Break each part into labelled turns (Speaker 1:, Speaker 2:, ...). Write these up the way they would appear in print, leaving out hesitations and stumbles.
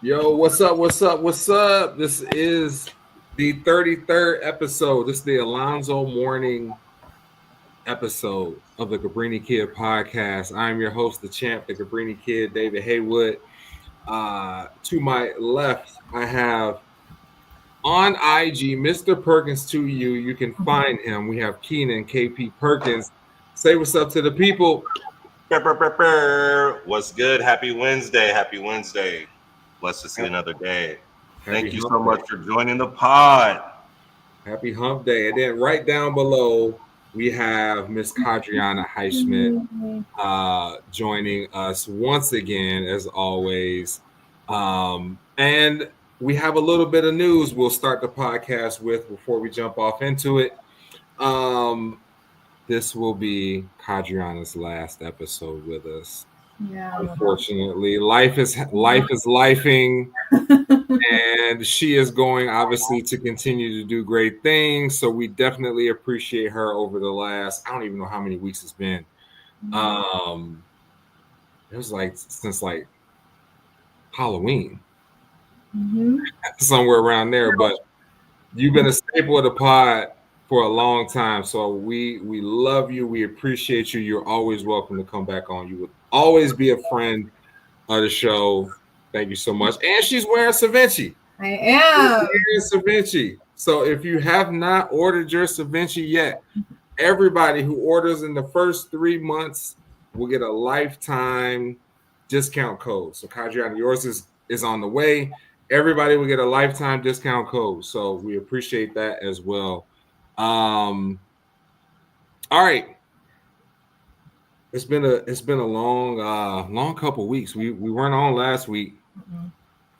Speaker 1: Yo, what's up? What's up? What's up? This is the 33rd episode. This is the Alonzo Morning episode of the Cabrini Kid podcast. I'm your host, the champ, the Cabrini Kid, David Haywood. To my left, I have on IG Mr. Perkins to you. You can find him. We have Keinon, KP Perkins. Say what's up to the people.
Speaker 2: What's good? Happy Wednesday. Happy Wednesday. Blessed to see another day.
Speaker 1: Happy
Speaker 2: Thank you
Speaker 1: hump
Speaker 2: so
Speaker 1: day.
Speaker 2: much for joining the pod.
Speaker 1: Happy hump day. And then right down below, we have Miss Kadriana Heishman joining us once again, as always. And we have a little bit of news we'll start the podcast with before we jump off into it. This will be Kadriana's last episode with us.
Speaker 3: Yeah.
Speaker 1: Unfortunately, life is lifing. And she is going obviously to continue to do great things. So we definitely appreciate her over the last, I don't even know how many weeks it's been. It was like since like Halloween, somewhere around there. But you've been a staple of the pod for a long time. So we love you. We appreciate you. You're always welcome to come back on. You would always be a friend of the show. Thank you so much. And she's wearing Savinci.
Speaker 3: I am.
Speaker 1: Savinci. So if you have not ordered your Savinci yet, everybody who orders in the first 3 months will get a lifetime discount code. So Kadriana, yours is on the way. Everybody will get a lifetime discount code. So we appreciate that as well. All right. It's been a long couple weeks. We weren't on last week.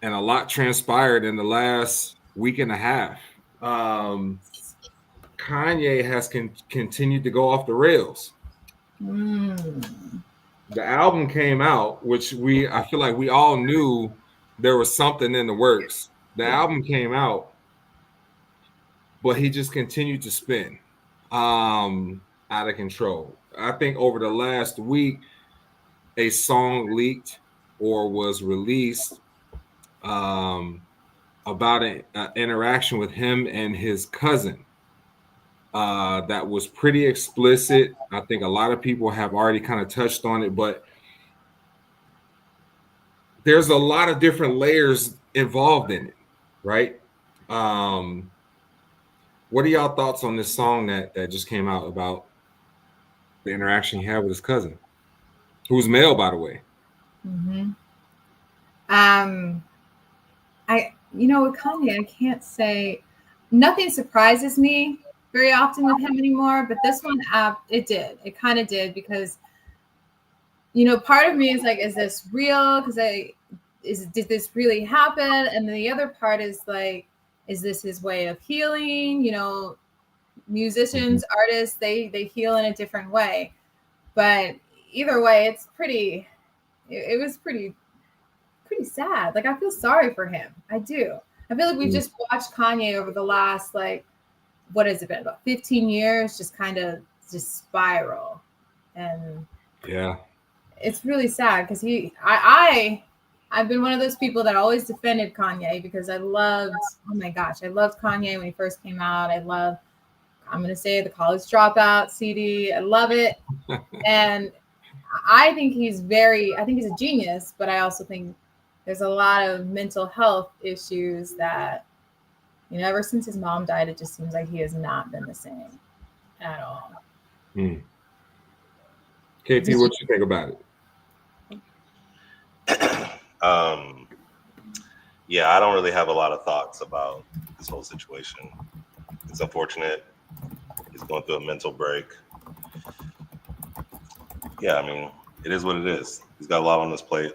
Speaker 1: And a lot transpired in the last week and a half. Kanye has continued to go off the rails. The album came out, which I feel like we all knew there was something in the works. The album came out, but he just continued to spin out of control. I think over the last week, a song leaked or was released about an interaction with him and his cousin that was pretty explicit. I think a lot of people have already kind of touched on it, but there's a lot of different layers involved in it, right? What are y'all thoughts on this song that just came out about the interaction he had with his cousin, who's male, by the way?
Speaker 3: With Kanye, I can't say nothing surprises me very often with him anymore, but this one, it kind of did because, part of me is like, is this real? Because did this really happen? And then the other part is like, is this his way of healing? Musicians, artists, they heal in a different way, but either way, it was pretty sad. Like, I feel sorry for him. I do. I feel like we've just watched Kanye over the last, like, what has it been, about 15 years, just kind of just spiral. And yeah, it's really sad because I've been one of those people that always defended Kanye because I loved Kanye when he first came out. I'm going to say the College Dropout CD. I love it. And I think he's a genius, but I also think there's a lot of mental health issues that, ever since his mom died, it just seems like he has not been the same at all.
Speaker 1: KP, what you think about
Speaker 2: it? Yeah, I don't really have a lot of thoughts about this whole situation. It's unfortunate. He's going through a mental break. Yeah, I mean, it is what it is. He's got a lot on his plate.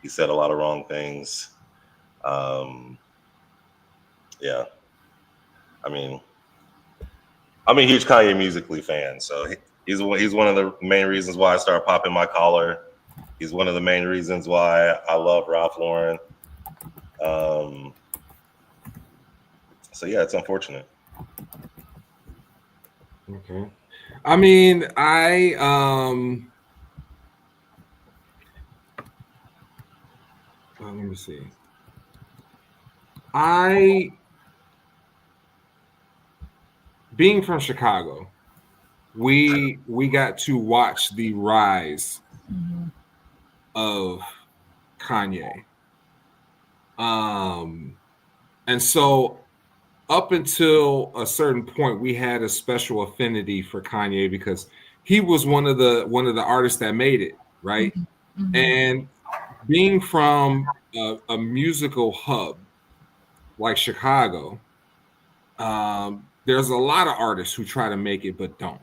Speaker 2: He said a lot of wrong things. Yeah. I'm a huge Kanye musically fan, so he's one of the main reasons why I started popping my collar. He's one of the main reasons why I love Ralph Lauren. So yeah, it's unfortunate.
Speaker 1: Okay. I mean, let me see. I, being from Chicago, we got to watch the rise of Kanye. And so up until a certain point, we had a special affinity for Kanye because he was one of the artists that made it, right? And being from a musical hub like Chicago, there's a lot of artists who try to make it but don't.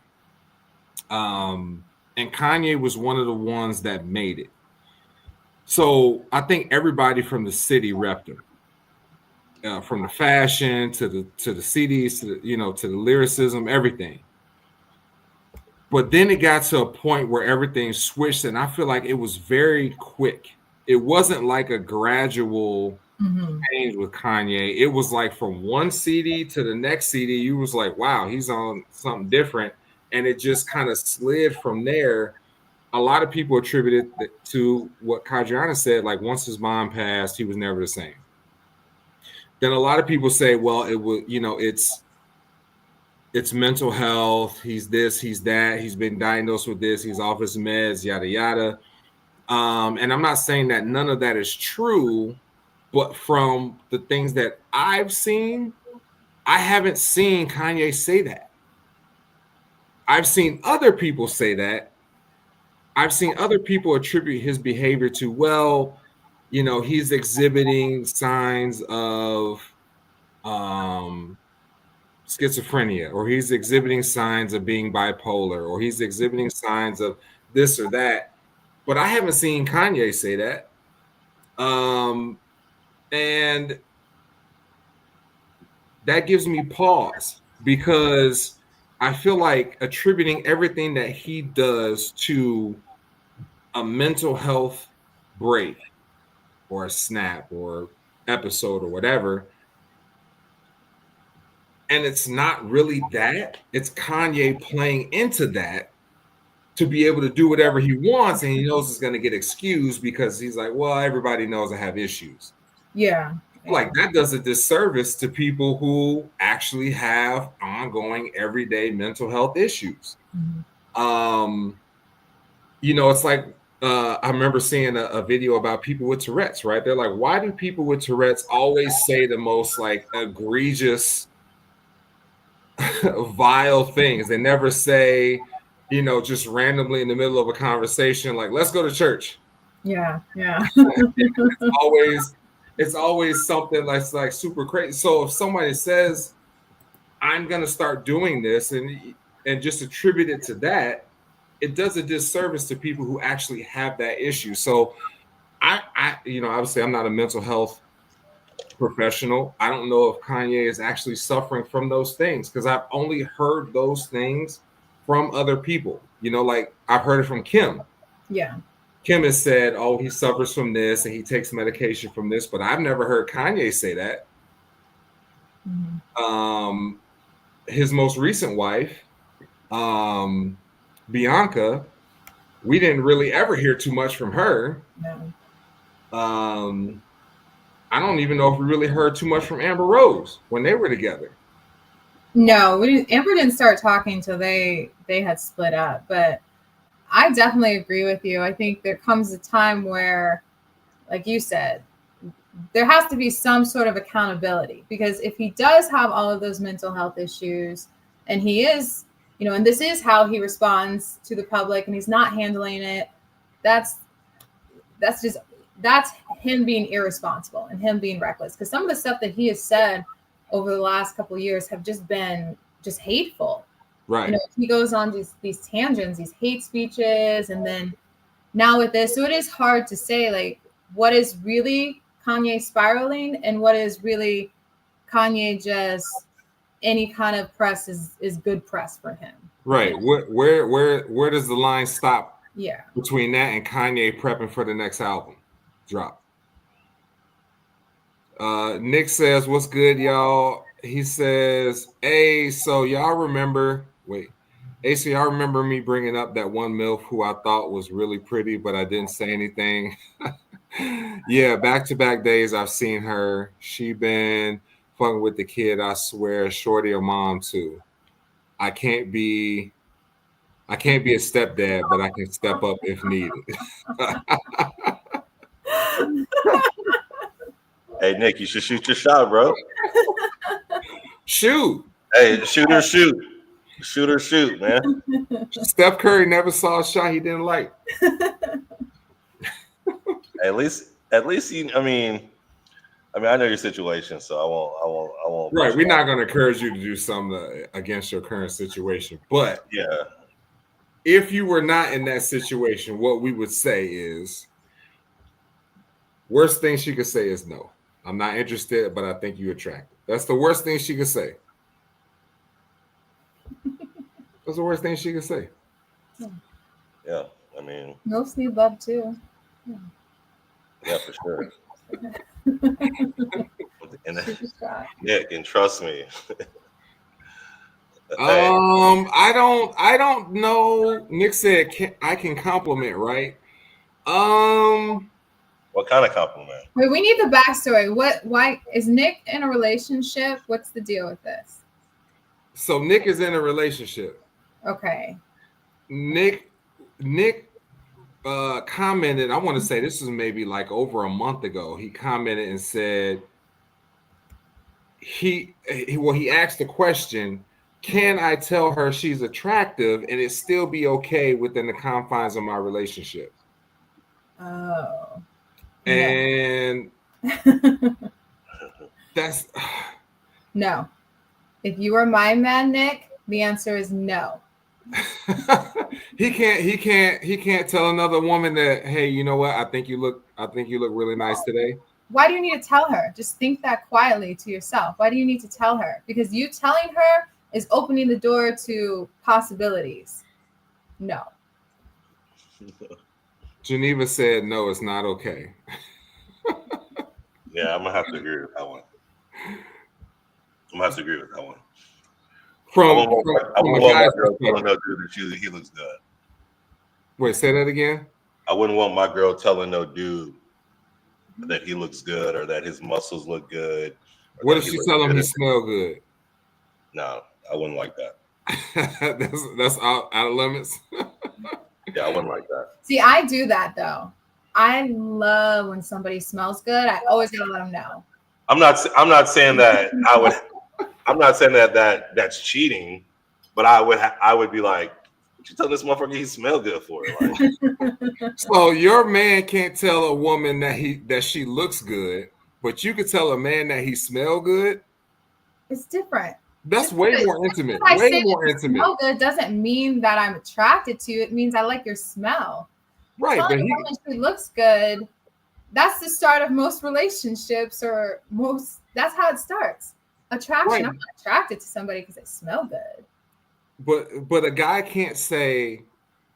Speaker 1: And Kanye was one of the ones that made it. So I think everybody from the city repped him. From the fashion to the CDs to the, to the lyricism, everything. But then it got to a point where everything switched, and I feel like it was very quick. It wasn't like a gradual change with Kanye. It was like from one CD to the next CD, you was like, wow, he's on something different. And it just kind of slid from there. A lot of people attributed it to what Kadriana said, like once his mom passed, he was never the same. Then a lot of people say, well, it was, it's mental health. He's this, he's that. He's been diagnosed with this. He's off his meds, yada, yada. And I'm not saying that none of that is true, but from the things that I've seen, I haven't seen Kanye say that. I've seen other people say that. I've seen other people attribute his behavior to, well, he's exhibiting signs of schizophrenia, or he's exhibiting signs of being bipolar, or he's exhibiting signs of this or that. But I haven't seen Kanye say that. And that gives me pause because I feel like attributing everything that he does to a mental health break or a snap or episode or whatever, and it's not really that. It's Kanye playing into that to be able to do whatever he wants, and he knows it's going to get excused because he's like, well, everybody knows I have issues.
Speaker 3: Yeah.
Speaker 1: Like that does a disservice to people who actually have ongoing everyday mental health issues. It's like I remember seeing a video about people with Tourette's, right? They're like, why do people with Tourette's always say the most like egregious, vile things? They never say, just randomly in the middle of a conversation, like, let's go to church.
Speaker 3: Yeah.
Speaker 1: It's always something that's like super crazy. So if somebody says, I'm going to start doing this and just attribute it to that, it does a disservice to people who actually have that issue. So I obviously I'm not a mental health professional. I don't know if Kanye is actually suffering from those things because I've only heard those things from other people. Like I've heard it from Kim.
Speaker 3: Yeah.
Speaker 1: Kim has said, oh, he suffers from this and he takes medication from this, but I've never heard Kanye say that. His most recent wife, Bianca, we didn't really ever hear too much from her.
Speaker 3: No.
Speaker 1: I don't even know if we really heard too much from Amber Rose when they were together.
Speaker 3: No, Amber didn't start talking until they had split up, but I definitely agree with you. I think there comes a time where, like you said, there has to be some sort of accountability because if he does have all of those mental health issues and he is, and this is how he responds to the public and he's not handling it, that's him being irresponsible and him being reckless. Because some of the stuff that he has said over the last couple of years have just been just hateful.
Speaker 1: Right.
Speaker 3: He goes on these tangents, these hate speeches, and then now with this, so it is hard to say like what is really Kanye spiraling and what is really Kanye just any kind of press is good press for him.
Speaker 1: Right. Where does the line stop?
Speaker 3: Yeah.
Speaker 1: Between that and Kanye prepping for the next album drop. Nick says, what's good, y'all? He says, so y'all remember me bringing up that one MILF who I thought was really pretty, but I didn't say anything. Yeah, back-to-back days I've seen her. She been fucking with the kid, I swear, shorty a mom too. I can't be I can't be a stepdad, but I can step up if needed.
Speaker 2: Hey Nick, you should shoot your shot, bro.
Speaker 1: Shoot.
Speaker 2: Hey, shoot or shoot. Shoot or shoot, man.
Speaker 1: Steph Curry never saw a shot he didn't like.
Speaker 2: At least you. I know your situation, so I won't.
Speaker 1: Right, we're not going to encourage you to do something against your current situation. But
Speaker 2: Yeah,
Speaker 1: if you were not in that situation, what we would say is, worst thing she could say is no. I'm not interested, but I think you're attractive. That's the worst thing she could say. That's the worst thing she could say.
Speaker 2: yeah. I mean,
Speaker 3: Most need love too.
Speaker 2: yeah, for sure. And
Speaker 3: Super shot.
Speaker 2: Nick, and trust me.
Speaker 1: I don't know. Nick said I can compliment, right?
Speaker 2: What kind of compliment?
Speaker 3: Wait, we need the backstory. Why is Nick in a relationship? What's the deal with this?
Speaker 1: So Nick is in a relationship.
Speaker 3: Okay.
Speaker 1: Nick commented, I want to say this was maybe like over a month ago. He commented and said he asked the question, can I tell her she's attractive and it still be okay within the confines of my relationship?
Speaker 3: Oh.
Speaker 1: And that's
Speaker 3: no. If you were my man, Nick, the answer is no.
Speaker 1: he can't tell another woman that, hey, you know what? I think you look really nice today.
Speaker 3: Why do you need to tell her? Just think that quietly to yourself. Why do you need to tell her? Because you telling her is opening the door to possibilities. No.
Speaker 1: Geneva said, no, it's not okay.
Speaker 2: Yeah, I'm gonna have to agree with that one.
Speaker 1: From
Speaker 2: I
Speaker 1: a
Speaker 2: wouldn't want
Speaker 1: guy's
Speaker 2: my girl telling
Speaker 1: perspective.
Speaker 2: no dude that he looks good.
Speaker 1: Wait, say that again?
Speaker 2: I wouldn't want my girl telling no dude that he looks good or that his muscles look good.
Speaker 1: What if she tell him he smell good?
Speaker 2: No, I wouldn't like that.
Speaker 1: that's out of limits.
Speaker 2: Yeah, I wouldn't like that.
Speaker 3: See, I do that though. I love when somebody smells good. I always gotta let them know.
Speaker 2: I'm not saying that I would. I'm not saying that that's cheating, but I would be like, what you telling this motherfucker he smell good for? Like,
Speaker 1: so your man can't tell a woman that she looks good, but you could tell a man that he smell good.
Speaker 3: It's different.
Speaker 1: That's way more intimate.
Speaker 3: I
Speaker 1: Way
Speaker 3: say
Speaker 1: more
Speaker 3: you
Speaker 1: intimate.
Speaker 3: smell good doesn't mean that I'm attracted to you. It means I like your smell.
Speaker 1: Right,
Speaker 3: Telling
Speaker 1: but
Speaker 3: a woman she looks good, that's the start of most relationships, or that's how it starts. Attraction.
Speaker 1: Right.
Speaker 3: I'm not attracted to somebody because they smell good.
Speaker 1: But a guy can't say,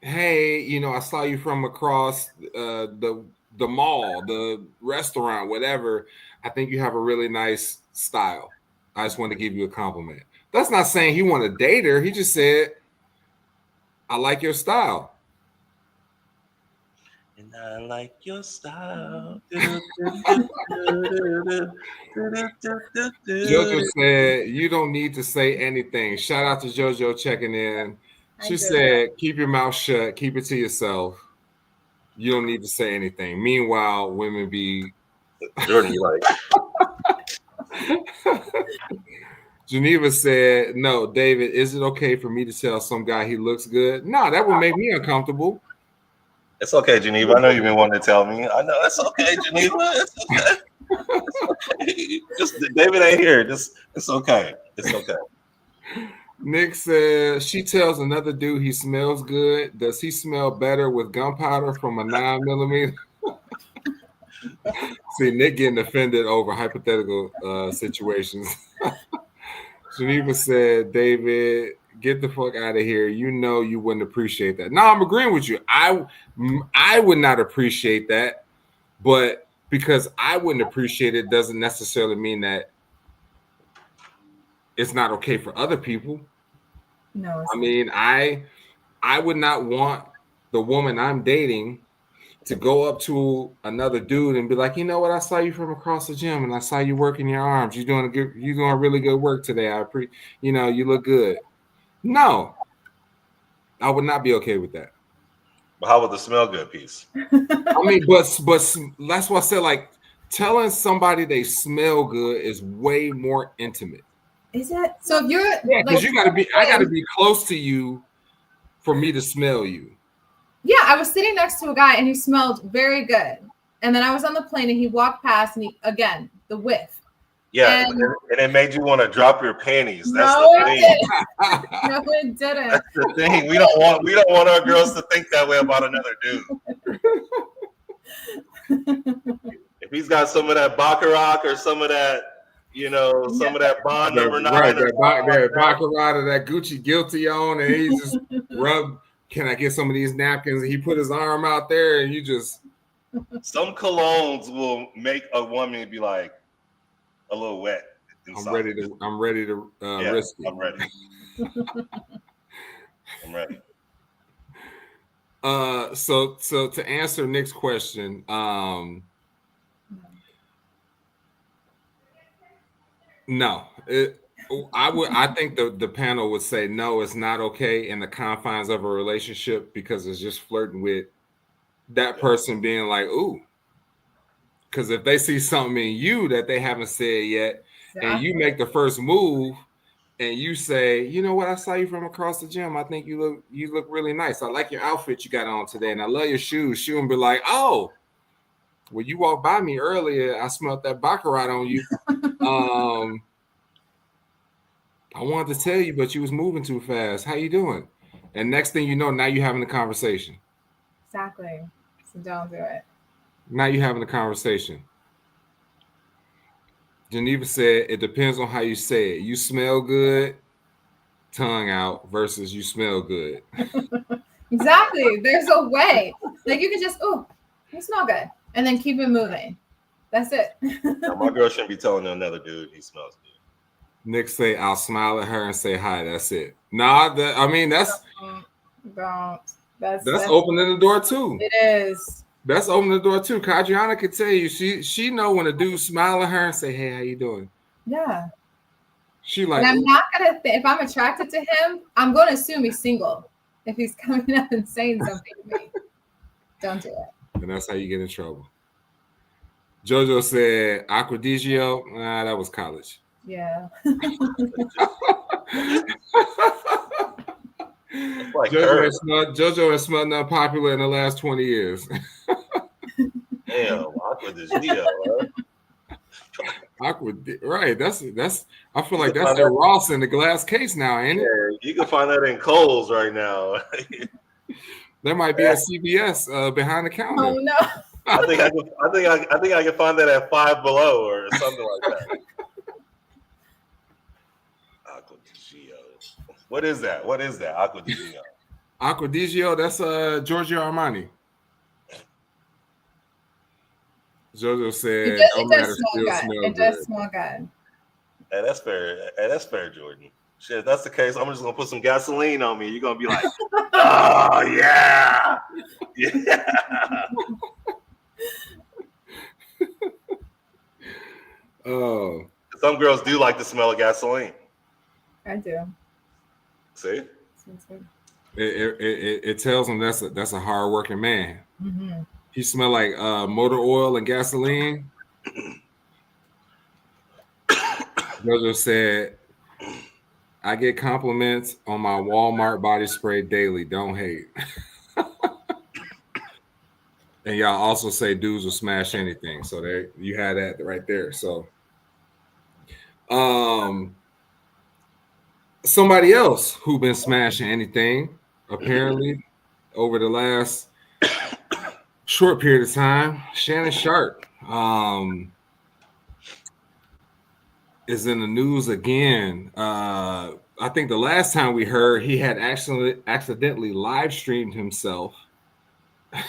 Speaker 1: hey, you know, I saw you from across the mall, the restaurant, whatever. I think you have a really nice style. I just want to give you a compliment. That's not saying he want to date her. He just said, I like your style.
Speaker 2: and I like your style.
Speaker 1: JoJo said, you don't need to say anything. Shout out to JoJo checking in. She said, keep your mouth shut. Keep it to yourself. You don't need to say anything. Meanwhile, women be...
Speaker 2: Jordan, you like...
Speaker 1: Geneva said, no, David, is it okay for me to tell some guy he looks good? No, that would make me uncomfortable.
Speaker 2: It's okay, Geneva. I know you've been wanting to tell me. I know it's okay, Geneva. It's okay. It's okay. Just David ain't here. It's okay. It's okay.
Speaker 1: Nick says she tells another dude he smells good. Does he smell better with gunpowder from a 9mm? See, Nick getting offended over hypothetical situations. Geneva said, David, get the fuck out of here. You know you wouldn't appreciate that. No, I'm agreeing with you. I would not appreciate that, but because I wouldn't appreciate it doesn't necessarily mean that it's not okay for other people.
Speaker 3: No,
Speaker 1: I mean, I would not want the woman I'm dating to go up to another dude and be like, you know what, I saw you from across the gym and I saw you working your arms. You're doing really good work today. You look good. No, I would not be okay with that.
Speaker 2: But how about the smell good piece?
Speaker 1: I mean, but that's why I said, like, telling somebody they smell good is way more intimate.
Speaker 3: Is it? So if you're
Speaker 1: because I gotta be close to you for me to smell you.
Speaker 3: Yeah, I was sitting next to a guy and he smelled very good. And then I was on the plane and he walked past and the whiff.
Speaker 2: Yeah, and it made you want to drop your panties. That's
Speaker 3: no,
Speaker 2: the thing.
Speaker 3: No, it didn't.
Speaker 2: That's the thing. We don't want our girls to think that way about another dude. If he's got some of that Baccarat or some of that, some of that Bond number 9.
Speaker 1: Right, that Baccarat or that Gucci Guilty on, and he just rubbed. Can I get some of these napkins? And he put his arm out there, and you just.
Speaker 2: Some colognes will make a woman be like a little wet. Inside.
Speaker 1: I'm ready to risk it.
Speaker 2: I'm ready. I'm ready.
Speaker 1: So to answer Nick's question, no. I think the panel would say no, it's not okay in the confines of a relationship because it's just flirting with that person being like, ooh. Because if they see something in you that they haven't said yet, and you make the first move and you say, you know what, I saw you from across the gym. I think you look really nice. I like your outfit you got on today, and I love your shoes. She would be like, oh, well, you walked by me earlier. I smelled that Baccarat on you. I wanted to tell you, but you was moving too fast. How you doing? And next thing you know, now you're having a conversation.
Speaker 3: Exactly. So don't do it.
Speaker 1: Now you're having a conversation. Geneva said, it depends on how you say it. You smell good, tongue out, versus you smell good.
Speaker 3: Exactly. There's a way. Like you can just, oh, you smell good. And then keep it moving. That's it.
Speaker 2: Now, my girl shouldn't be telling another dude he smells good.
Speaker 1: Nick say, I'll smile at her and say hi. That's it. Nah, that's opening the door too.
Speaker 3: It is.
Speaker 1: That's opening the door too. Kadriana could tell you she know when a dude smile at her and say, hey, how you doing?
Speaker 3: Yeah.
Speaker 1: She like.
Speaker 3: And I'm not gonna if I'm attracted to him, I'm gonna assume he's single. If he's coming up and saying something to me, don't do it.
Speaker 1: And that's how you get in trouble. Jojo said, Acquadigio. Nah, that was college.
Speaker 3: Yeah.
Speaker 2: Like
Speaker 1: Jojo has smelled unpopular in the last 20 years.
Speaker 2: Damn, Acquadigio.
Speaker 1: Right. That's. I feel like that's a Ross in the glass case now, ain't it?
Speaker 2: Yeah, you can find that in Kohl's right now.
Speaker 1: There might be a CVS behind the counter.
Speaker 3: Oh no.
Speaker 2: I think I can find that at Five Below or something like that. Acquadigio. What is that? Acquadigio.
Speaker 1: Acquadigio, that's Giorgio Armani. Jojo said,
Speaker 3: it does smell good.
Speaker 2: Hey, that's fair. That's fair, Jordan. Shit, if that's the case, I'm just gonna put some gasoline on me. You're gonna be like, oh yeah. Yeah.
Speaker 1: Oh.
Speaker 2: Some girls do like the smell of gasoline.
Speaker 3: I do.
Speaker 2: See?
Speaker 1: It tells them that's a hard-working man.
Speaker 3: Mm-hmm.
Speaker 1: He smell like motor oil and gasoline. Jojo said, I get compliments on my Walmart body spray daily. Don't hate. And y'all also say dudes will smash anything. So there you had that right there. So somebody else who been smashing anything, apparently, over the last short period of time, Shannon Sharp is in the news again. I think the last time we heard, he had accidentally live streamed himself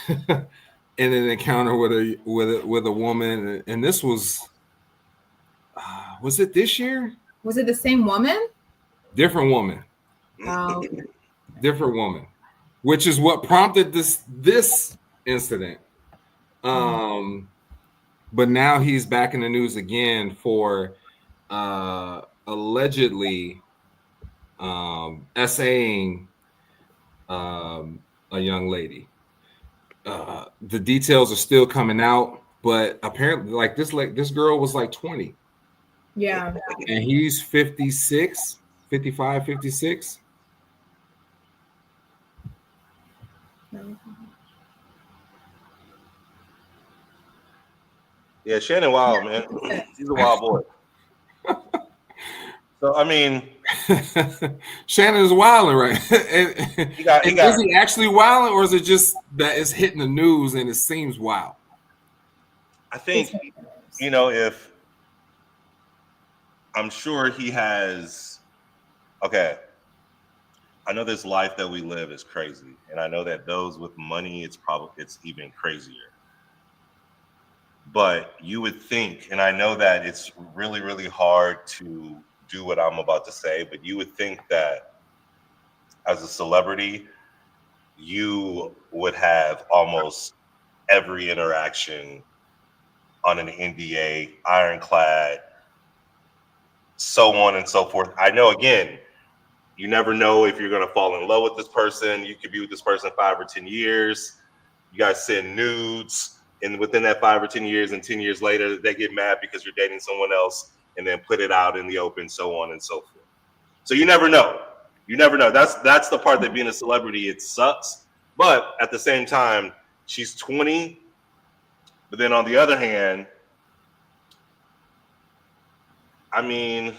Speaker 1: in an encounter with a woman, and this was it this year?
Speaker 3: Was it the same woman?
Speaker 1: Different woman.
Speaker 3: Oh.
Speaker 1: Different woman, which is what prompted this incident. But now he's back in the news again for allegedly essaying a young lady. The details are still coming out, but apparently, like this girl was like 20.
Speaker 3: Yeah.
Speaker 1: And he's 56, 55, 56.
Speaker 2: Yeah, Shannon wild, man. He's a wild boy. So I mean,
Speaker 1: Shannon's wilding, right? and is he actually wilding, or is it just that it's hitting the news and it seems wild?
Speaker 2: I think, if I'm sure he has. Okay, I know this life that we live is crazy, and I know that those with money, it's even crazier. But you would think, and I know that it's really, really hard to do what I'm about to say, but you would think that as a celebrity, you would have almost every interaction on an NDA, ironclad, so on and so forth. I know, again, you never know if you're going to fall in love with this person. You could be with this person 5 or 10 years. You guys send nudes, and within that 5 or 10 years and 10 years later, they get mad because you're dating someone else and then put it out in the open, so on and so forth. So you never know. You never know. That's the part that being a celebrity, it sucks. But at the same time, she's 20. But then on the other hand, I mean,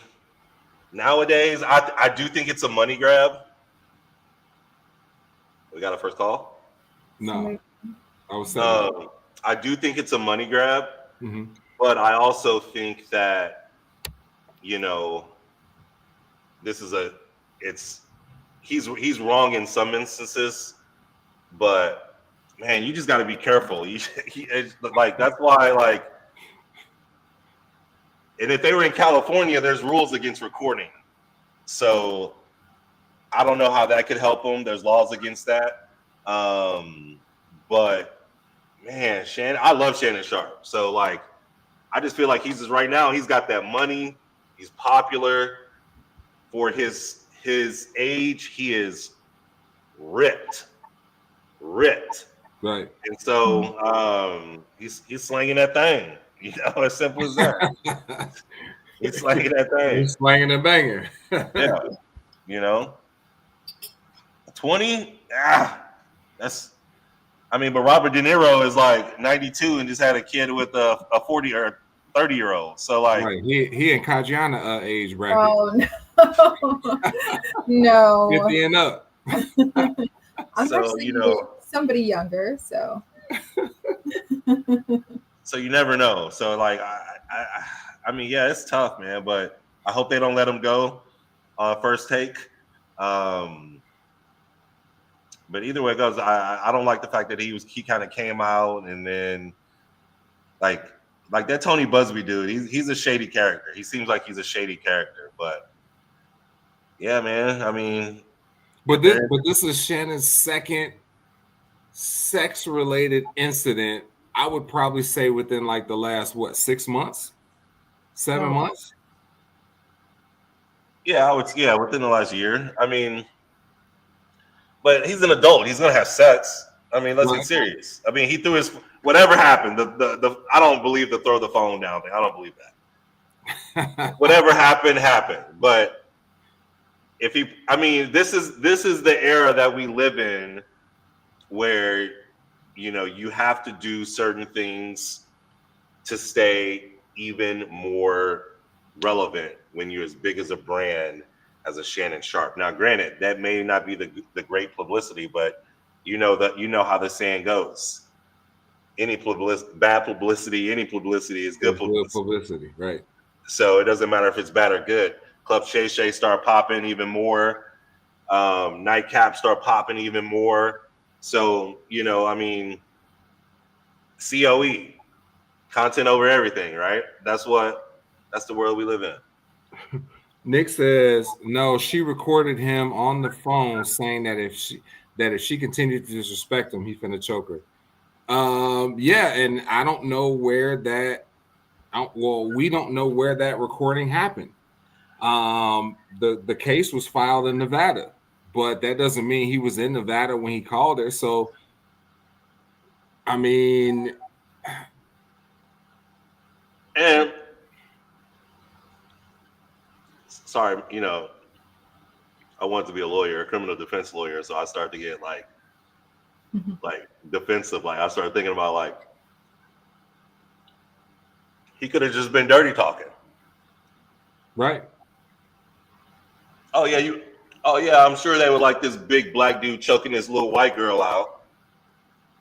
Speaker 2: nowadays, I do think it's a money grab. We got a first call?
Speaker 1: No.
Speaker 2: I do think it's a money grab. Mm-hmm. But I also think that, this is he's wrong in some instances, but man, you just got to be careful. That's why, and if they were in California, there's rules against recording. So I don't know how that could help them. There's laws against that. But man, I love Shannon Sharpe. So I just feel like he's just right now, he's got that money. He's popular for his age. He is ripped.
Speaker 1: Right.
Speaker 2: And so he's slanging that thing. As simple as that. He's slanging that thing.
Speaker 1: He's slanging a banger.
Speaker 2: Yeah. 20? That's. I mean, but Robert De Niro is 92 and just had a kid with a 40 or 30-year-old. So
Speaker 1: right. He and Kadriana age bracket.
Speaker 3: Oh no.
Speaker 1: 50 and up.
Speaker 3: So somebody younger. So.
Speaker 2: So you never know. So I mean, yeah, it's tough, man. But I hope they don't let him go on first take. But either way it goes, I don't like the fact that he kind of came out and then like that Tony Busby dude. He's a shady character. He seems like he's a shady character. But yeah, man. I mean,
Speaker 1: but this is Shannon's second sex-related incident. I would probably say within the last 6 months, 7 months.
Speaker 2: Yeah, within the last year. I mean. But he's an adult. He's gonna have sex. I mean, let's get serious. I mean, he threw his whatever happened. I don't believe the throw the phone down thing. I don't believe that. Whatever happened. But this is the era that we live in, where you have to do certain things to stay even more relevant when you're as big as a brand as a Shannon Sharpe. Now, granted, that may not be the great publicity, but you know how the saying goes: bad publicity, any publicity is good publicity.
Speaker 1: Right?
Speaker 2: So it doesn't matter if it's bad or good. Club Shay Shay start popping even more. Nightcap start popping even more. So I mean, COE, content over everything, right? That's the world we live in.
Speaker 1: Nick says, no, she recorded him on the phone saying that if she continued to disrespect him, he finna choke her. Yeah, and I don't know where that. Well, we don't know where that recording happened. The case was filed in Nevada, but that doesn't mean he was in Nevada when he called her. So, I mean,
Speaker 2: And sorry, you know, I wanted to be a lawyer, a criminal defense lawyer, so I started to get like defensive. Like I started thinking about like he could have just been dirty talking.
Speaker 1: right?
Speaker 2: Oh yeah, I'm sure they would like this big black dude choking this little white girl out.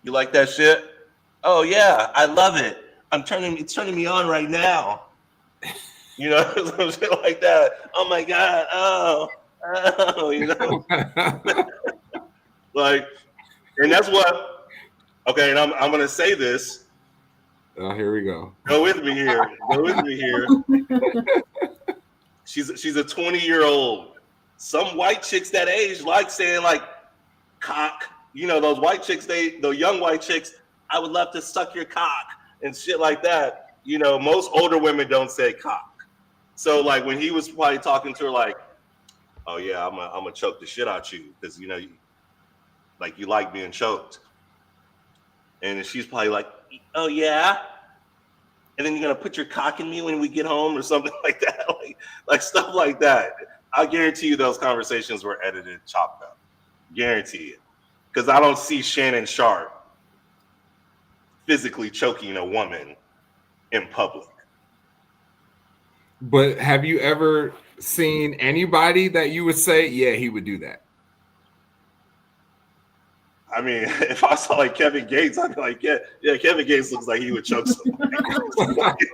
Speaker 2: You like that shit? Oh yeah, I love it. It's turning me on right now. You know, some shit like that. Oh my god. Oh, you know, like, and that's what. Okay, and I'm gonna say this.
Speaker 1: Oh, here we go.
Speaker 2: Go with me here. Go with me here. She's a 20-year-old. Some white chicks that age like saying like cock. You know, those white chicks, the young white chicks, I would love to suck your cock and shit like that. You know, most older women don't say cock. So like when he was probably talking to her like, oh yeah, I'm gonna choke the shit out you because you know you like being choked. And she's probably like, oh yeah. And then you're gonna put your cock in me when we get home or something like that. like stuff like that. I guarantee you those conversations were edited, chopped up. Guarantee it. Because I don't see Shannon Sharp physically choking a woman in public.
Speaker 1: But have you ever seen anybody that you would say, yeah, he would do that?
Speaker 2: I mean, if I saw like Kevin Gates, I'd be like, yeah, Kevin Gates looks like he would choke somebody.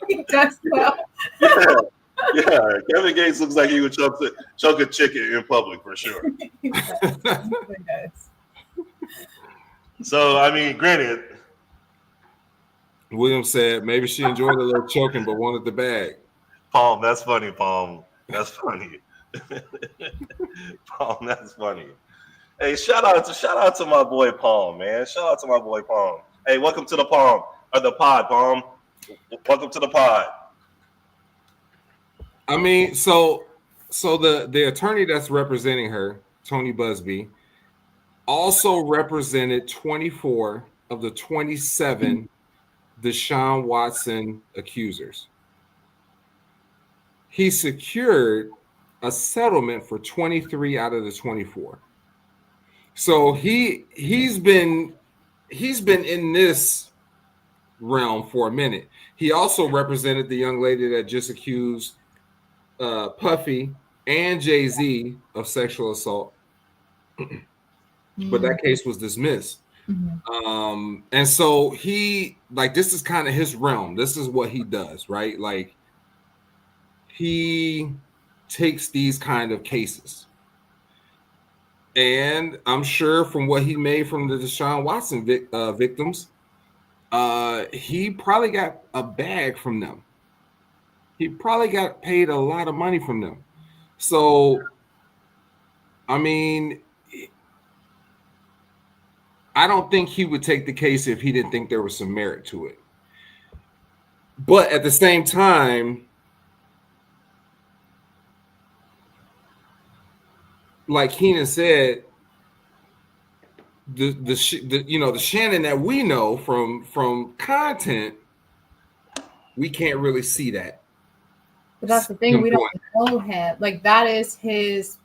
Speaker 3: He does though.
Speaker 2: Yeah, Kevin Gates looks like he would choke a chicken in public for sure.
Speaker 3: He does.
Speaker 2: So, I mean, granted.
Speaker 1: William said maybe she enjoyed a little choking, but wanted the bag.
Speaker 2: Palm, that's funny, Palm. That's funny. Palm, that's funny. Hey, shout out to my boy Palm, man. Shout out to my boy Palm. Hey, welcome to the Palm or the pod, Palm. Welcome to the pod.
Speaker 1: I mean, so the attorney that's representing her, Tony Busby, also represented 24 of the 27 Deshaun Watson accusers. He secured a settlement for 23 out of the 24. So he's been in this realm for a minute. He also represented the young lady that just accused Puffy and Jay-Z of sexual assault, but that case was dismissed. Mm-hmm. And so this is kind of his realm. This is what he does, right? Like he takes these kind of cases. And I'm sure from what he made from the Deshaun Watson victims, he probably got a bag from them. He probably got paid a lot of money from them. So, I mean, I don't think he would take the case if he didn't think there was some merit to it. But at the same time, like Keinon said, the Shannon that we know from content, we can't really see that.
Speaker 3: But that's the thing, we don't know him. Like that's his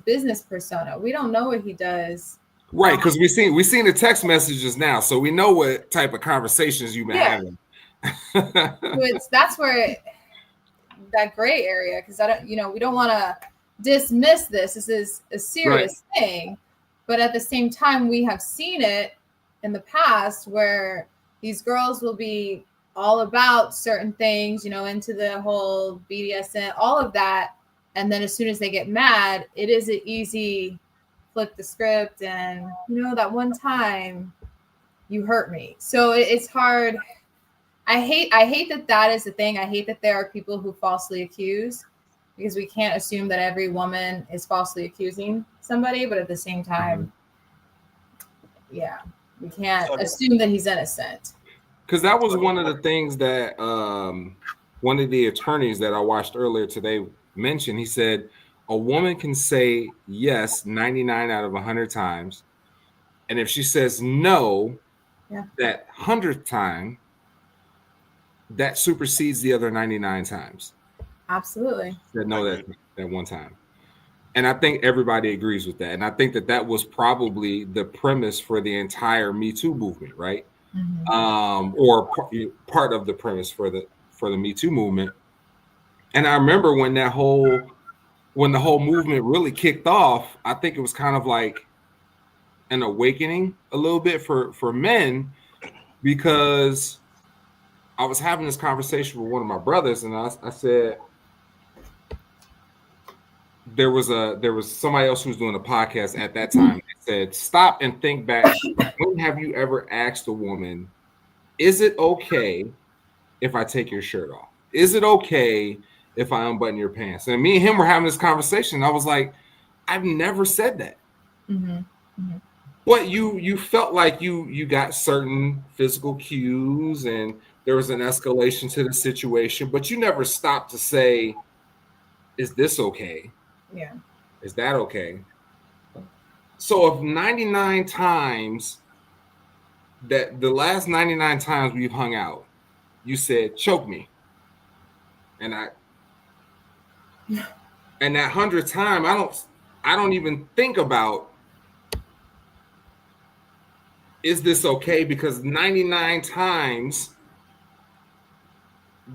Speaker 3: business persona. We don't know what he does.
Speaker 1: Right, because we seen the text messages now, so we know what type of conversations you've been having.
Speaker 3: So that's where that gray area, because we don't want to dismiss this. This is a serious thing, but at the same time, we have seen it in the past where these girls will be all about certain things, into the whole BDSM, all of that, and then as soon as they get mad, it is an easy flip the script and that one time you hurt me. So it's hard. I hate that is the thing. I hate that there are people who falsely accuse, because we can't assume that every woman is falsely accusing somebody, but at the same time, Yeah, we can't assume that he's innocent.
Speaker 1: Because that was one of the things that one of the attorneys that I watched earlier today mentioned. He said a woman can say yes 99 out of 100 times, and if she says no, that 100th time, that supersedes the other 99 times.
Speaker 3: Absolutely.
Speaker 1: Said no that one time. And I think everybody agrees with that. And I think that was probably the premise for the entire Me Too movement, right? Or part of the premise for the Me Too movement. And I remember when the whole movement really kicked off, I think it was kind of like an awakening a little bit for men, because I was having this conversation with one of my brothers, and I said, there was somebody else who was doing a podcast at that time. That said, stop and think back. When have you ever asked a woman, is it okay if I take your shirt off? Is it okay if I unbutton your pants? And me and him were having this conversation. I was like, I've never said that. But you felt like you got certain physical cues, and there was an escalation to the situation, but you never stopped to say, is this okay?
Speaker 3: Yeah.
Speaker 1: Is that okay? So if 99 times, that the last 99 times we've hung out, you said, choke me. And and that 100th time, I don't even think about, is this okay? Because 99 times,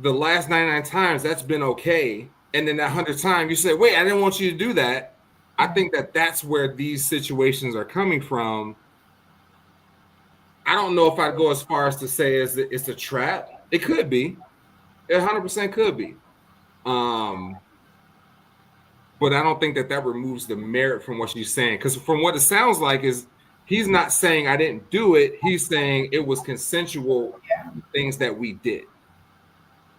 Speaker 1: the last 99 times, that's been okay. And then that 100th time, you say, wait, I didn't want you to do that. I think that that's where these situations are coming from. I don't know if I'd go as far as to say it's a trap. It could be. It 100% could be. But I don't think that removes the merit from what she's saying. Because from what it sounds like is, he's not saying I didn't do it. He's saying it was consensual things that we did.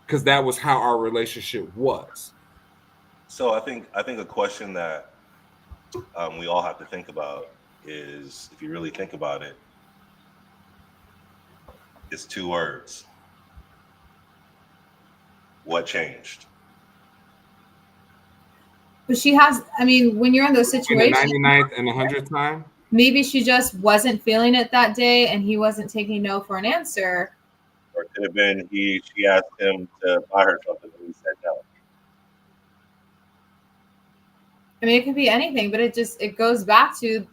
Speaker 1: Because that was how our relationship was.
Speaker 2: So I think a question that we all have to think about is, if you really think about it, it's two words. What changed?
Speaker 3: But she has, I mean, when you're in those situations,
Speaker 1: in the 99th and 100th time,
Speaker 3: maybe she just wasn't feeling it that day, and he wasn't taking no for an answer.
Speaker 2: Or it could have been she asked him to buy her something and he said no.
Speaker 3: I mean, it could be anything, but it goes back to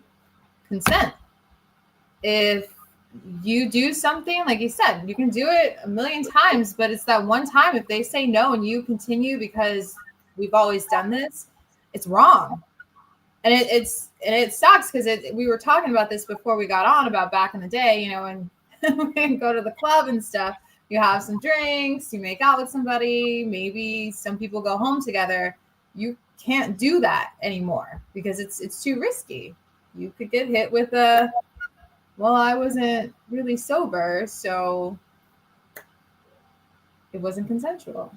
Speaker 3: consent. If you do something, like you said, you can do it a million times, but it's that one time, if they say no and you continue because we've always done this, it's wrong. And it sucks, because we were talking about this before we got on, about back in the day, and we go to the club and stuff. You have some drinks, you make out with somebody, maybe some people go home together. You can't do that anymore because it's too risky. You could get hit with well, I wasn't really sober, so it wasn't consensual.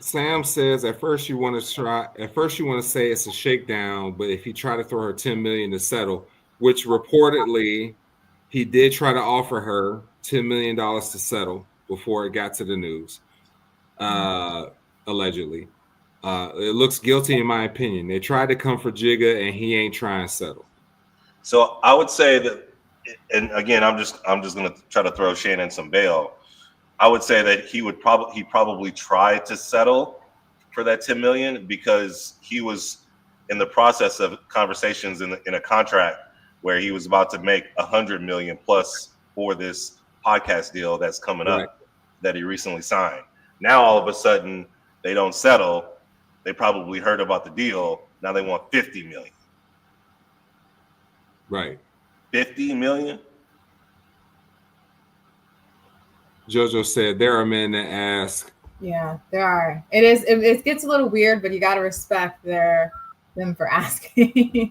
Speaker 1: Sam says at first you want to say it's a shakedown, but if you try to throw her $10 million to settle, which reportedly he did try to offer her $10 million to settle before it got to the news, allegedly. It looks guilty in my opinion. They tried to come for Jigga and he ain't trying to settle.
Speaker 2: So I would say that, and again, I'm just going to try to throw Shannon some bail. I would say that he probably tried to settle for that $10 million because he was in the process of conversations in a contract where he was about to make $100 million plus for this podcast deal that's coming up that he recently signed. Now all of a sudden they don't settle. They probably heard about the deal. Now they want $50 million.
Speaker 1: Right.
Speaker 2: $50 million.
Speaker 1: Jojo said there are men that ask.
Speaker 3: Yeah, there are. It gets a little weird, but you got to respect them for asking.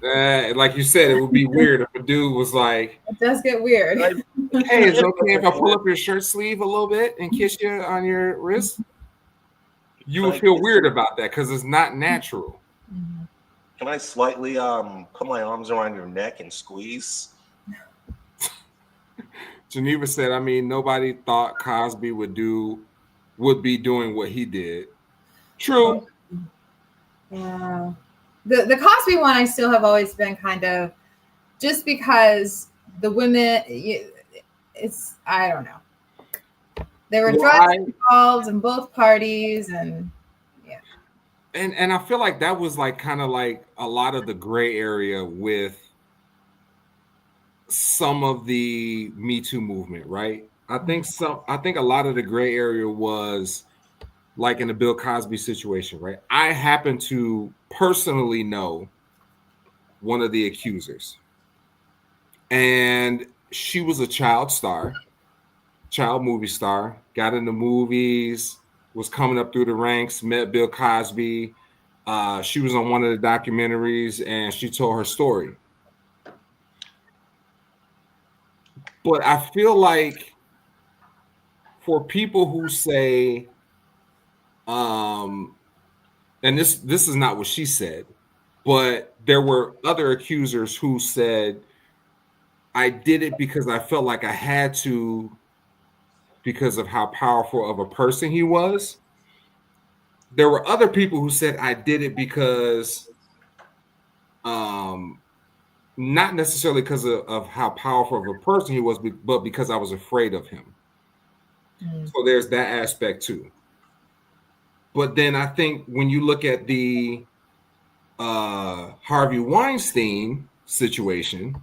Speaker 1: Like you said, it would be weird if a dude was like,
Speaker 3: it does get weird.
Speaker 1: Hey, is it okay if I pull up your shirt sleeve a little bit and kiss you on your wrist? You would feel weird about that because it's not natural.
Speaker 2: can I slightly put my arms around your neck and squeeze?
Speaker 1: Geneva said, I mean, nobody thought Cosby would be doing what he did. True.
Speaker 3: Yeah. The Cosby one, I still have always been kind of, just because the women, it's, I don't know. There were drugs involved in both parties, and yeah.
Speaker 1: And I feel like that was like kind of like a lot of the gray area with some of the Me Too movement, right? I think a lot of the gray area was like in the Bill Cosby situation, right? I happen to personally know one of the accusers, and she was a child movie star, got into movies, was coming up through the ranks, met Bill Cosby. She was on one of the documentaries, and she told her story. But I feel like for people who say, and this is not what she said, but there were other accusers who said, I did it because I felt like I had to, because of how powerful of a person he was. There were other people who said I did it because not necessarily because of how powerful of a person he was, but because I was afraid of him. So there's that aspect too. But then I think when you look at the Harvey Weinstein situation,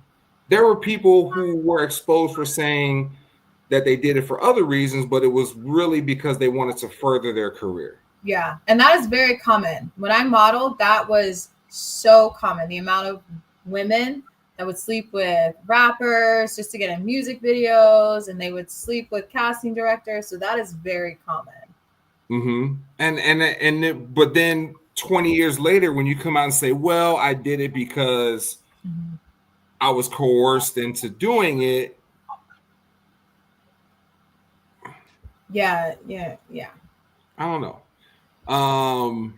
Speaker 1: there were people who were exposed for saying that they did it for other reasons, but it was really because they wanted to further their career.
Speaker 3: Yeah, and that is very common. When I modeled, that was so common. The amount of women that would sleep with rappers just to get in music videos, and they would sleep with casting directors. So that is very common.
Speaker 1: But then 20 years later, when you come out and say, well, I did it because I was coerced into doing it.
Speaker 3: Yeah.
Speaker 1: I don't know.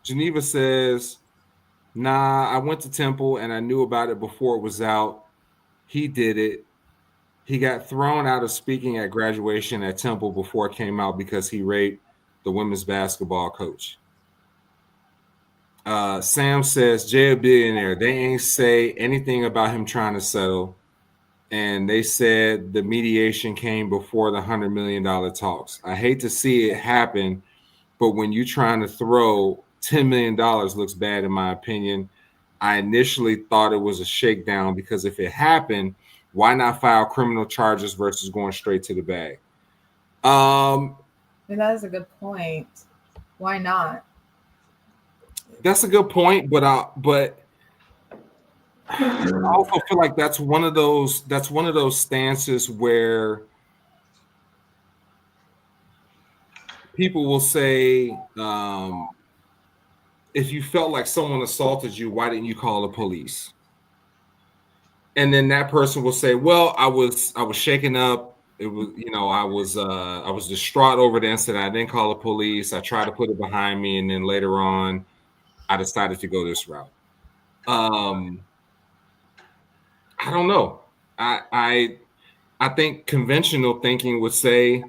Speaker 1: Geneva says, nah, I went to Temple and I knew about it before it was out. He did it. He got thrown out of speaking at graduation at Temple before it came out because he raped the women's basketball coach. Sam says, Jay a billionaire. They ain't say anything about him trying to settle. And they said the mediation came before the $100 million talks. I hate to see it happen, but when you're trying to throw $10 million looks bad in my opinion. I initially thought it was a shakedown because if it happened, why not file criminal charges versus going straight to the bag?
Speaker 3: That is a good point. Why not?
Speaker 1: That's a good point, but I also feel like that's one of those stances where people will say, if you felt like someone assaulted you, why didn't you call the police? And then that person will say, well, I was shaken up. It was, I was distraught over the incident. I didn't call the police. I tried to put it behind me. And then later on, I decided to go this route. I don't know. I think conventional thinking would say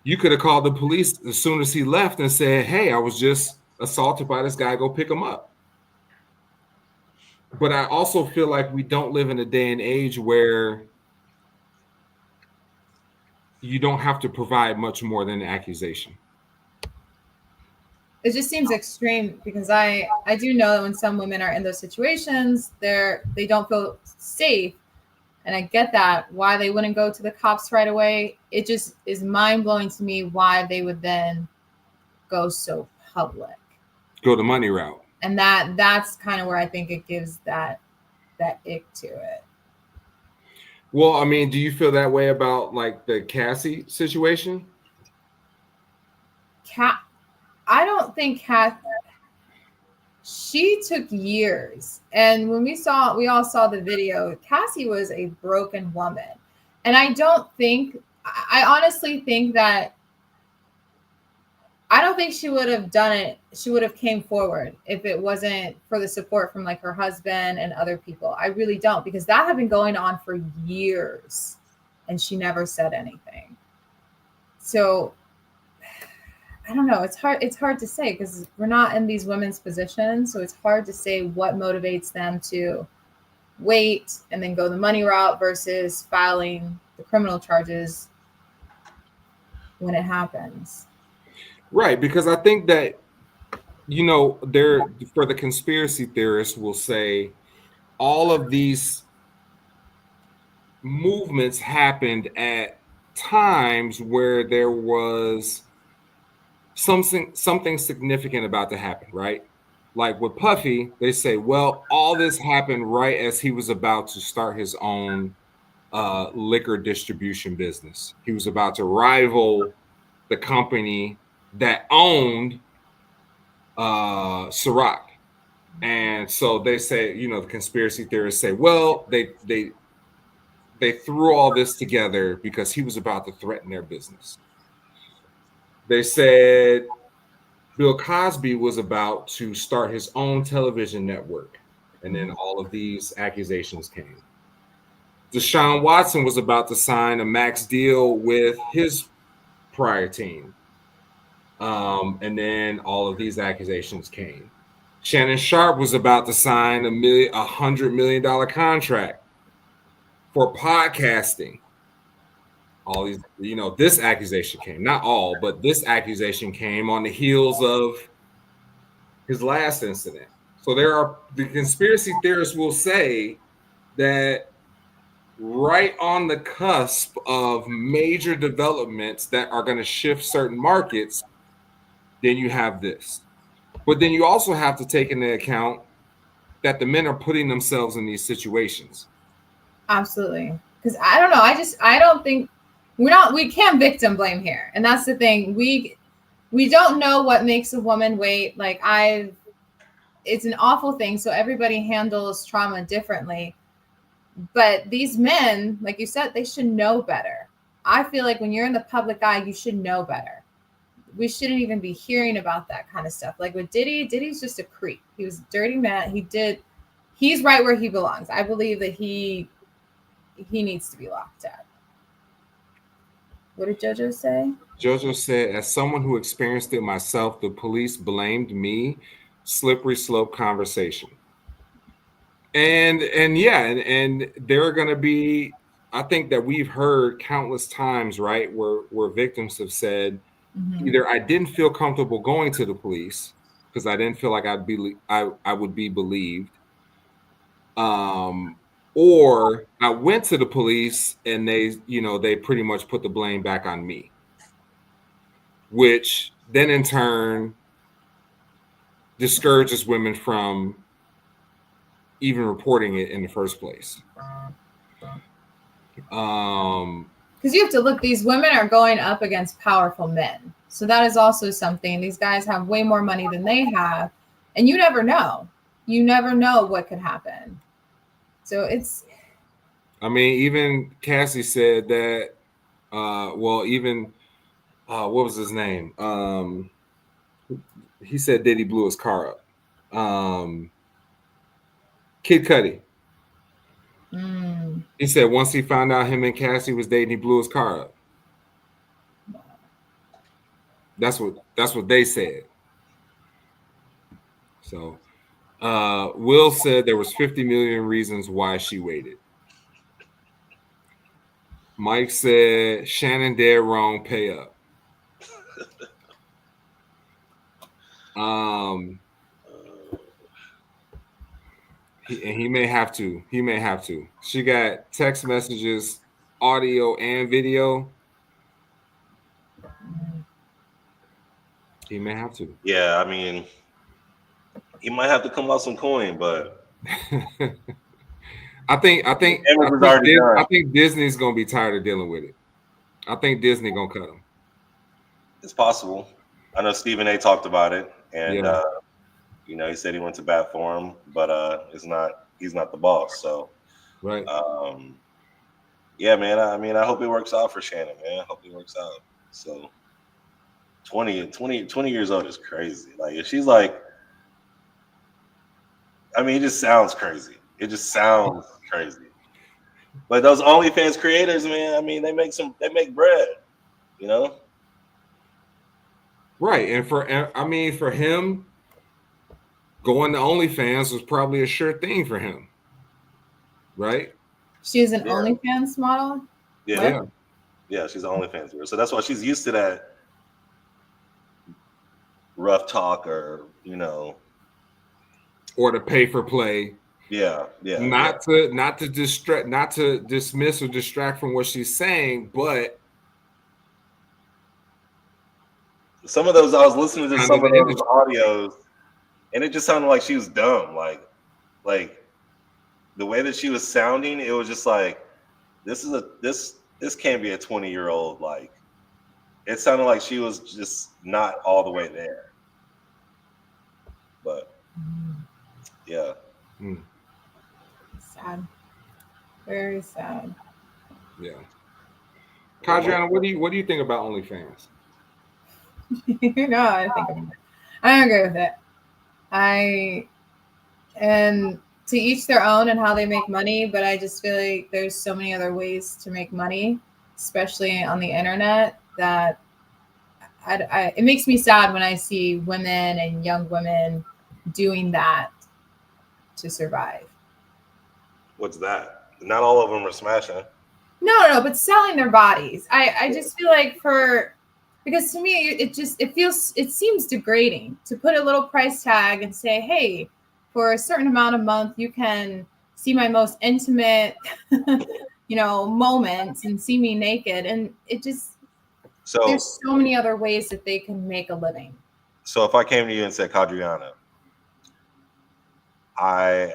Speaker 1: you could have called the police as soon as he left and said, hey, I was just assaulted by this guy. Go pick him up. But I also feel like we don't live in a day and age where you don't have to provide much more than an accusation.
Speaker 3: It just seems extreme because I do know that when some women are in those situations, they don't feel safe. And I get that, why they wouldn't go to the cops right away. It just is mind-blowing to me why they would then go so public.
Speaker 1: Go the money route.
Speaker 3: And that's kind of where I think it gives that ick to it.
Speaker 1: Well, I mean, do you feel that way about like the Cassie situation?
Speaker 3: I don't think she took years. And when we all saw the video, Cassie was a broken woman. And I honestly think that I don't think she would have done it. She would have came forward if it wasn't for the support from like her husband and other people. I really don't, because that had been going on for years and she never said anything. So I don't know. It's hard to say because we're not in these women's positions. So it's hard to say what motivates them to wait and then go the money route versus filing the criminal charges when it happens.
Speaker 1: Right, because I think that, you know, there for the conspiracy theorists will say all of these movements happened at times where there was something significant about to happen, right? Like with Puffy, they say, well, all this happened right as he was about to start his own liquor distribution business. He was about to rival the company that owned Ciroc. And so they say, you know, the conspiracy theorists say, well, they threw all this together because he was about to threaten their business. They said Bill Cosby was about to start his own television network. And then all of these accusations came. Deshaun Watson was about to sign a max deal with his prior team. And then all of these accusations came. Shannon Sharp was about to sign $100 million contract for podcasting. All these, you know, this accusation came, not all, but this accusation came on the heels of his last incident. So the conspiracy theorists will say that right on the cusp of major developments that are going to shift certain markets, then you have this. But then you also have to take into account that the men are putting themselves in these situations.
Speaker 3: Absolutely. Because I don't know. I don't think we can't victim blame here. And that's the thing. We don't know what makes a woman wait. Like it's an awful thing. So everybody handles trauma differently. But these men, like you said, they should know better. I feel like when you're in the public eye, you should know better. We shouldn't even be hearing about that kind of stuff. Like with Diddy's just a creep. He was a dirty man. He's right where he belongs. I believe that he needs to be locked up. What did JoJo say?
Speaker 1: JoJo said, as someone who experienced it myself, the police blamed me. Slippery slope conversation. And there are going to be, I think that we've heard countless times, right, where victims have said, either I didn't feel comfortable going to the police because I didn't feel like I would be believed, or I went to the police and they pretty much put the blame back on me, which then in turn discourages women from even reporting it in the first place.
Speaker 3: Because you have to look, these women are going up against powerful men. So that is also something. These guys have way more money than they have. And you never know. You never know what could happen. So it's...
Speaker 1: I mean, even Cassie said that, what was his name? He said Diddy blew his car up. Kid Cudi. He said once he found out him and Cassie was dating, he blew his car up. That's what they said. So Will said there was 50 million reasons why she waited. Mike said Shannon dead wrong, pay up. He may have to. He may have to. She got text messages, audio, and video. He may have to.
Speaker 2: Yeah, I mean, he might have to come out some coin, but
Speaker 1: I think Disney's gonna be tired of dealing with it. I think Disney gonna cut him.
Speaker 2: It's possible. I know Stephen A. talked about it, and he said he went to bat for him, but he's not the boss. So,
Speaker 1: right.
Speaker 2: Yeah, man. I mean, I hope it works out for Shannon, man. I hope it works out. So, 20 years old is crazy. Like if she's like, I mean, it just sounds crazy. It just sounds crazy. But those OnlyFans creators, man, I mean, they make bread, you know?
Speaker 1: Right. And for him, going to OnlyFans was probably a sure thing for him. Right?
Speaker 3: She was an OnlyFans model?
Speaker 2: Yeah. Yeah, she's an OnlyFans girl. So that's why she's used to that rough talk or, you know.
Speaker 1: Or to pay for play.
Speaker 2: Yeah.
Speaker 1: Not to dismiss or distract from what she's saying, but
Speaker 2: some of those, I was listening to some of those audios, and it just sounded like she was dumb. Like the way that she was sounding, it was just like, this can't be a 20-year-old. Like, it sounded like she was just not all the way there. But yeah.
Speaker 3: Sad. Very sad.
Speaker 1: Yeah. Kadriana, what do you think about OnlyFans?
Speaker 3: I agree with it. And to each their own and how they make money, but I just feel like there's so many other ways to make money, especially on the internet, that it makes me sad when I see women and young women doing that to survive.
Speaker 2: What's that? Not all of them are smashing.
Speaker 3: No, but selling their bodies. I just feel like because to me it seems degrading to put a little price tag and say, hey, for a certain amount of month you can see my most intimate moments and see me naked, and it just there's so many other ways that they can make a living.
Speaker 2: So if I came to you and said, Kadriana, I'm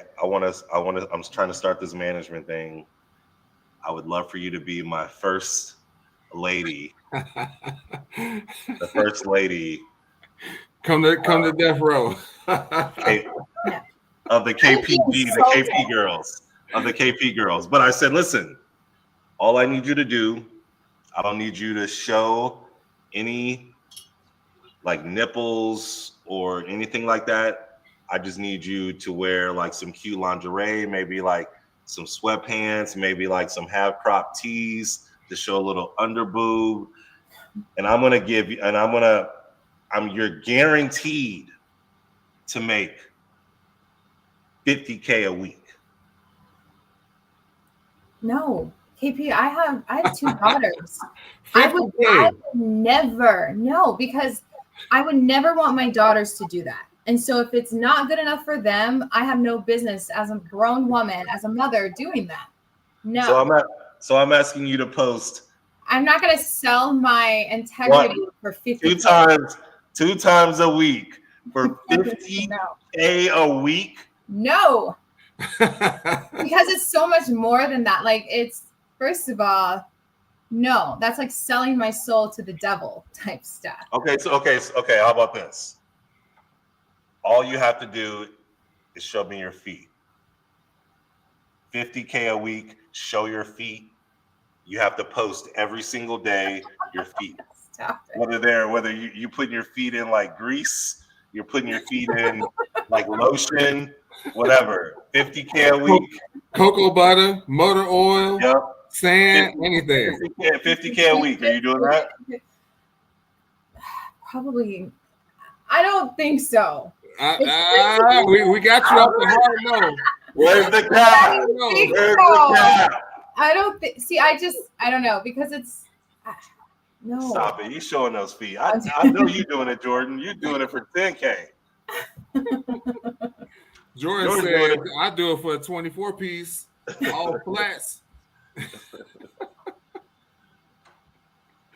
Speaker 2: trying to start this management thing. I would love for you to be my first lady. The first lady.
Speaker 1: Come to death row.
Speaker 2: Of the KP girls. Of the KP girls. But I said, listen, all I need you to do, I don't need you to show any like nipples or anything like that. I just need you to wear like some cute lingerie, maybe like some sweatpants, maybe like some half crop tees to show a little under boob. And you're guaranteed to make $50K a week.
Speaker 3: No, KP, I have 2 daughters. I would never, because I would never want my daughters to do that. And so if it's not good enough for them, I have no business as a grown woman, as a mother, doing that. No.
Speaker 2: So I'm asking you to post.
Speaker 3: I'm not going to sell my integrity for 50.
Speaker 2: Two times a week for $50K a week.
Speaker 3: No. Because it's so much more than that. Like, it's, first of all, no, that's like selling my soul to the devil type stuff.
Speaker 2: Okay. How about this? All you have to do is show me your feet. $50K a week, show your feet. You have to post every single day your feet.
Speaker 3: Stop it.
Speaker 2: Whether you putting your feet in like grease, you're putting your feet in like lotion, whatever. $50K a week.
Speaker 1: Cocoa butter, motor oil, sand,
Speaker 2: 50,
Speaker 1: anything.
Speaker 2: 50K a week. Are you doing that?
Speaker 3: Probably. I don't think so.
Speaker 1: We got you up the hard no.
Speaker 2: Where's the cap? Where's the cap?
Speaker 3: I don't think. See, I don't know, because it's no.
Speaker 2: Stop it! You showing those feet? I know you doing it, Jordan. You doing it for 10K.
Speaker 1: Jordan said, "I do it for a 24-piece, all flats."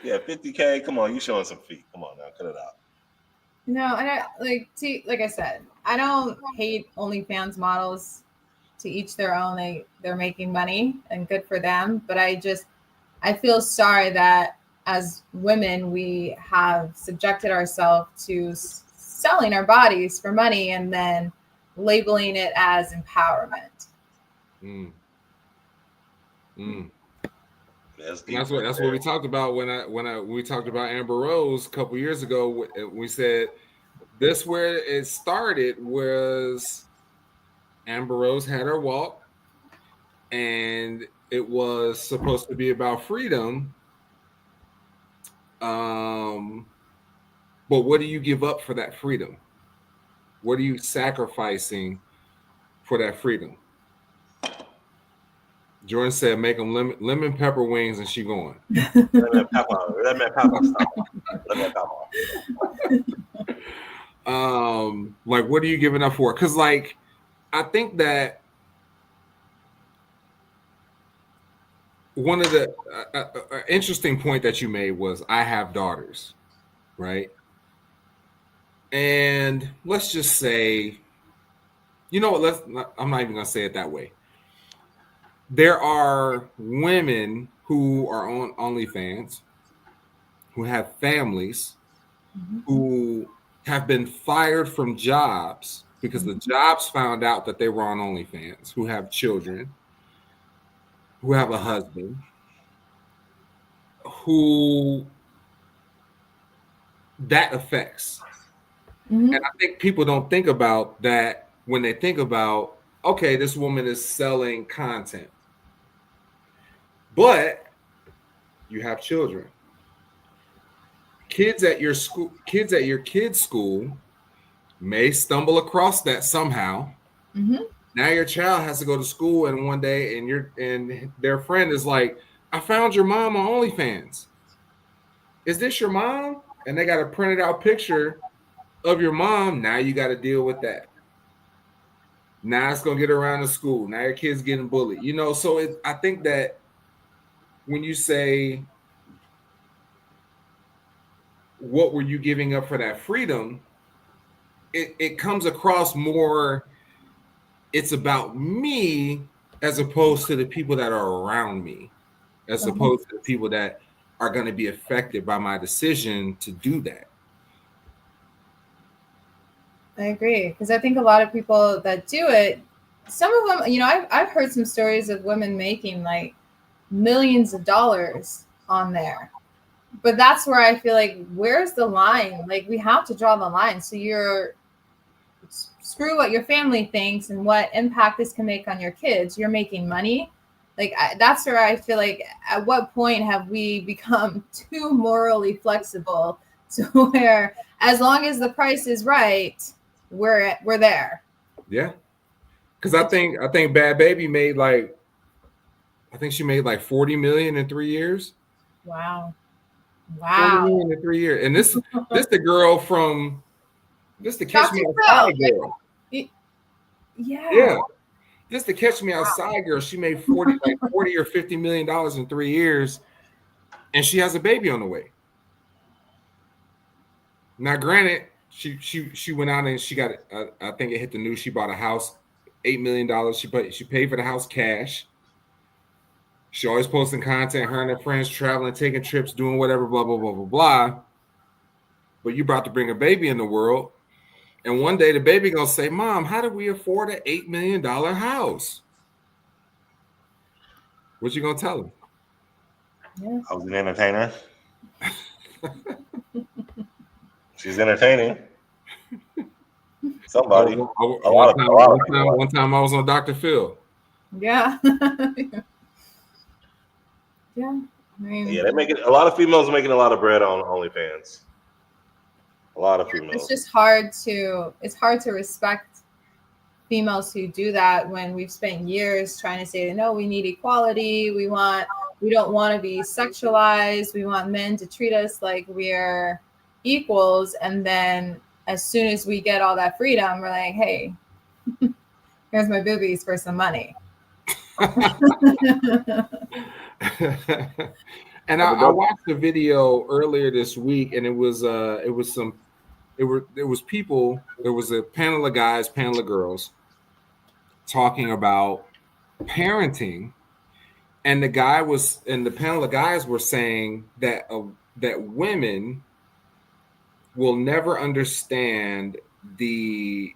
Speaker 2: Yeah, 50K. Come on, you showing some feet? Come on now, cut it out.
Speaker 3: No, and like I said, I don't hate OnlyFans models. To each their own. They're making money, and good for them. But I feel sorry that as women we have subjected ourselves to selling our bodies for money and then labeling it as empowerment.
Speaker 2: Yeah.
Speaker 1: That's what we talked about when we talked about Amber Rose a couple years ago. We said this where it started was Amber Rose had her walk, and it was supposed to be about freedom. But what do you give up for that freedom? What are you sacrificing for that freedom? Jordan said, "Make them lemon pepper wings," and she going.
Speaker 2: Lemon pepper. Stop. Lemon pepper.
Speaker 1: Like, what are you giving up for? Because, like, I think that one of the interesting point that you made was I have daughters, right? And let's just say, you know what? I'm not even gonna say it that way. There are women who are on OnlyFans, who have families, who have been fired from jobs because the jobs found out that they were on OnlyFans, who have children, who have a husband, who that affects. And I think people don't think about that when they think about, okay, this woman is selling content. But you have children. Kids at your school, kids at your kids' school may stumble across that somehow. Now your child has to go to school, and one day, and their friend is like, "I found your mom on OnlyFans. Is this your mom?" And they got a printed out picture of your mom. Now you got to deal with that. Now it's gonna get around to school. Now your kid's getting bullied. You know, so I think that when you say, what were you giving up for that freedom? It comes across more, it's about me as opposed to the people that are around me, as opposed to the people that are going to be affected by my decision to do that.
Speaker 3: I agree, because I think a lot of people that do it, some of them, you know, I've heard some stories of women making like millions of dollars on there. But that's where I feel like, where's the line? Like, we have to draw the line. So screw what your family thinks and what impact this can make on your kids. You're making money. Like, that's where I feel like, at what point have we become too morally flexible to where, as long as the price is right, we're there.
Speaker 1: Yeah, because I think Bad Baby made like, I think she made like 40 million in 3 years.
Speaker 3: Wow.
Speaker 1: 40 million in 3 years, and this the girl from this the Catch Me Outside girl. Yeah. This the Catch Me Outside girl. She made 40 or 50 million dollars in 3 years, and she has a baby on the way. Now, granted, she went out and she got I think it hit the news. She bought a house, $8 million. She paid for the house cash. She always posting content, her and her friends traveling, taking trips, doing whatever, blah, blah, blah, blah, blah. But you about to bring a baby in the world. And one day the baby going to say, "Mom, how did we afford an $8 million house?" What you going to tell him?
Speaker 3: Yeah.
Speaker 2: I was an entertainer. She's entertaining. Somebody.
Speaker 1: One time I was on Dr. Phil.
Speaker 3: Yeah. Yeah. I mean,
Speaker 2: yeah, they make it. A lot of females are making a lot of bread on OnlyFans. A lot of females.
Speaker 3: It's just hard to respect females who do that when we've spent years trying to say, no, we need equality. We don't want to be sexualized. We want men to treat us like we're equals. And then as soon as we get all that freedom, we're like, hey, here's my boobies for some money.
Speaker 1: And I watched a video earlier this week, and it was people. There was a panel of guys, panel of girls, talking about parenting, and the panel of guys were saying that women will never understand the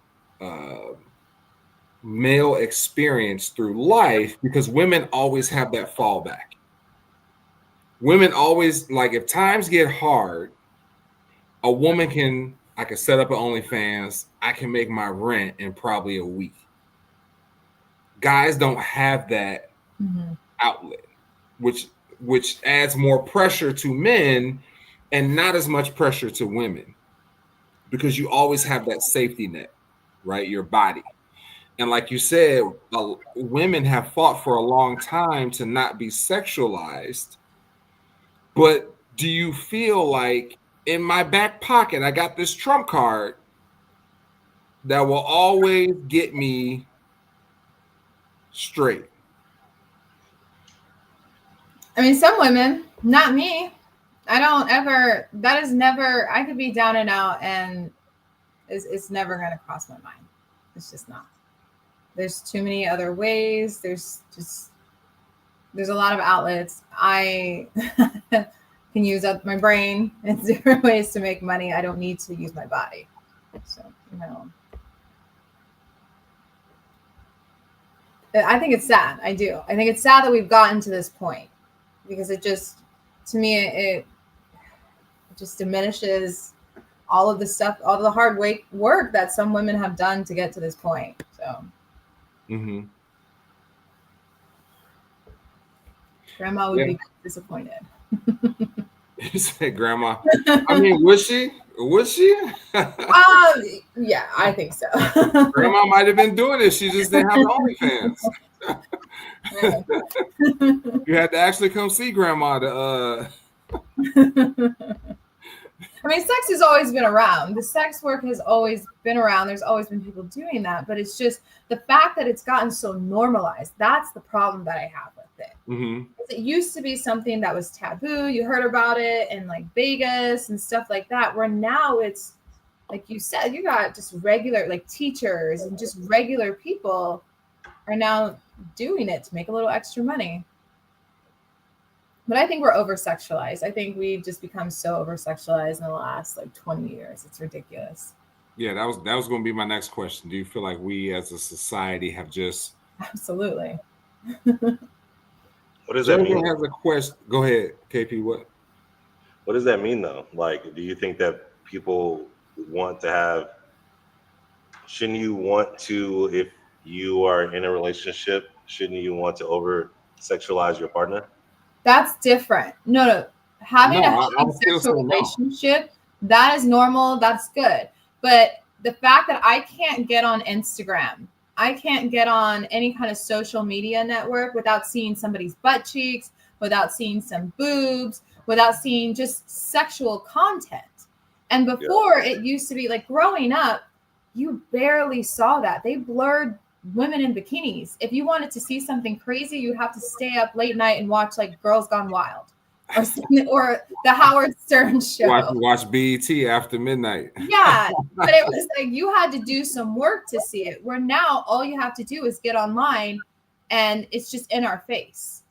Speaker 1: male experience through life because women always have that fallback. women always like if times get hard, a woman I can set up an OnlyFans. I can make my rent in probably a week. Guys don't have that outlet, which adds more pressure to men and not as much pressure to women, because you always have that safety net, right? Your body. And like you said, women have fought for a long time to not be sexualized. But do you feel like in my back pocket, I got this trump card that will always get me straight?
Speaker 3: I mean, some women, not me. That is never, I could be down and out and it's never going to cross my mind. It's just not. There's too many other ways. There's a lot of outlets. I can use up my brain in different ways to make money. I don't need to use my body. So, I think it's sad. I do. I think it's sad that we've gotten to this point, because it just, to me, it just diminishes all of the stuff, all of the hard work that some women have done to get to this point. So, Grandma would be disappointed.
Speaker 1: You say Grandma? I mean, would she?
Speaker 3: Yeah, I think so.
Speaker 1: Grandma might have been doing it. She just didn't have OnlyFans. You had to actually come see Grandma to.
Speaker 3: I mean, sex has always been around. The sex work has always been around. There's always been people doing that, but it's just the fact that it's gotten so normalized. That's the problem that I have with it. It used to be something that was taboo. You heard about it in like Vegas and stuff like that, where now it's, like you said, you got just regular like teachers and just regular people are now doing it to make a little extra money. But I think we're over-sexualized. I think we've just become so over-sexualized in the last like 20 years. It's ridiculous.
Speaker 1: Yeah, that was going to be my next question. Do you feel like we as a society have just...
Speaker 3: Absolutely.
Speaker 2: What does that mean?
Speaker 1: Has a question. Go ahead, KP.
Speaker 2: What does that mean, though? Like, do you think that people want to have... Shouldn't you want to, if you are in a relationship, shouldn't you want to over-sexualize your partner?
Speaker 3: That's different. No. Having a sexual relationship, that is normal. That's good. But the fact that I can't get on Instagram, I can't get on any kind of social media network without seeing somebody's butt cheeks, without seeing some boobs, without seeing just sexual content. And before, it used to be like growing up, you barely saw that. They blurred women in bikinis. If you wanted to see something crazy, you'd have to stay up late night and watch like Girls Gone Wild or the Howard Stern show.
Speaker 1: Watch BET after midnight.
Speaker 3: Yeah, but it was like you had to do some work to see it, where now all you have to do is get online and it's just in our face.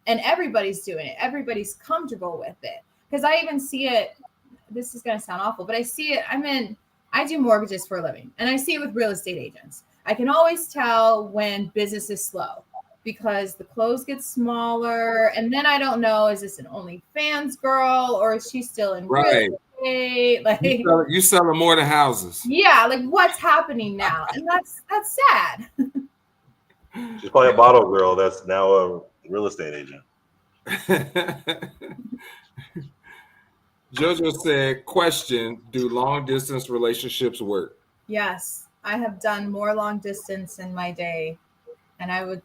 Speaker 3: And everybody's doing it. Everybody's comfortable with it. Because I even see it, this is going to sound awful, but I see it, I do mortgages for a living, and I see it with real estate agents. I can always tell when business is slow because the clothes get smaller. And then I don't know, is this an OnlyFans girl or is she still in real estate? Like
Speaker 1: you selling more than houses.
Speaker 3: Yeah, like what's happening now? And that's sad.
Speaker 2: She's probably a bottle girl that's now a real estate agent.
Speaker 1: Jojo said, question, do long distance relationships work?
Speaker 3: Yes. I have done more long distance in my day, and I would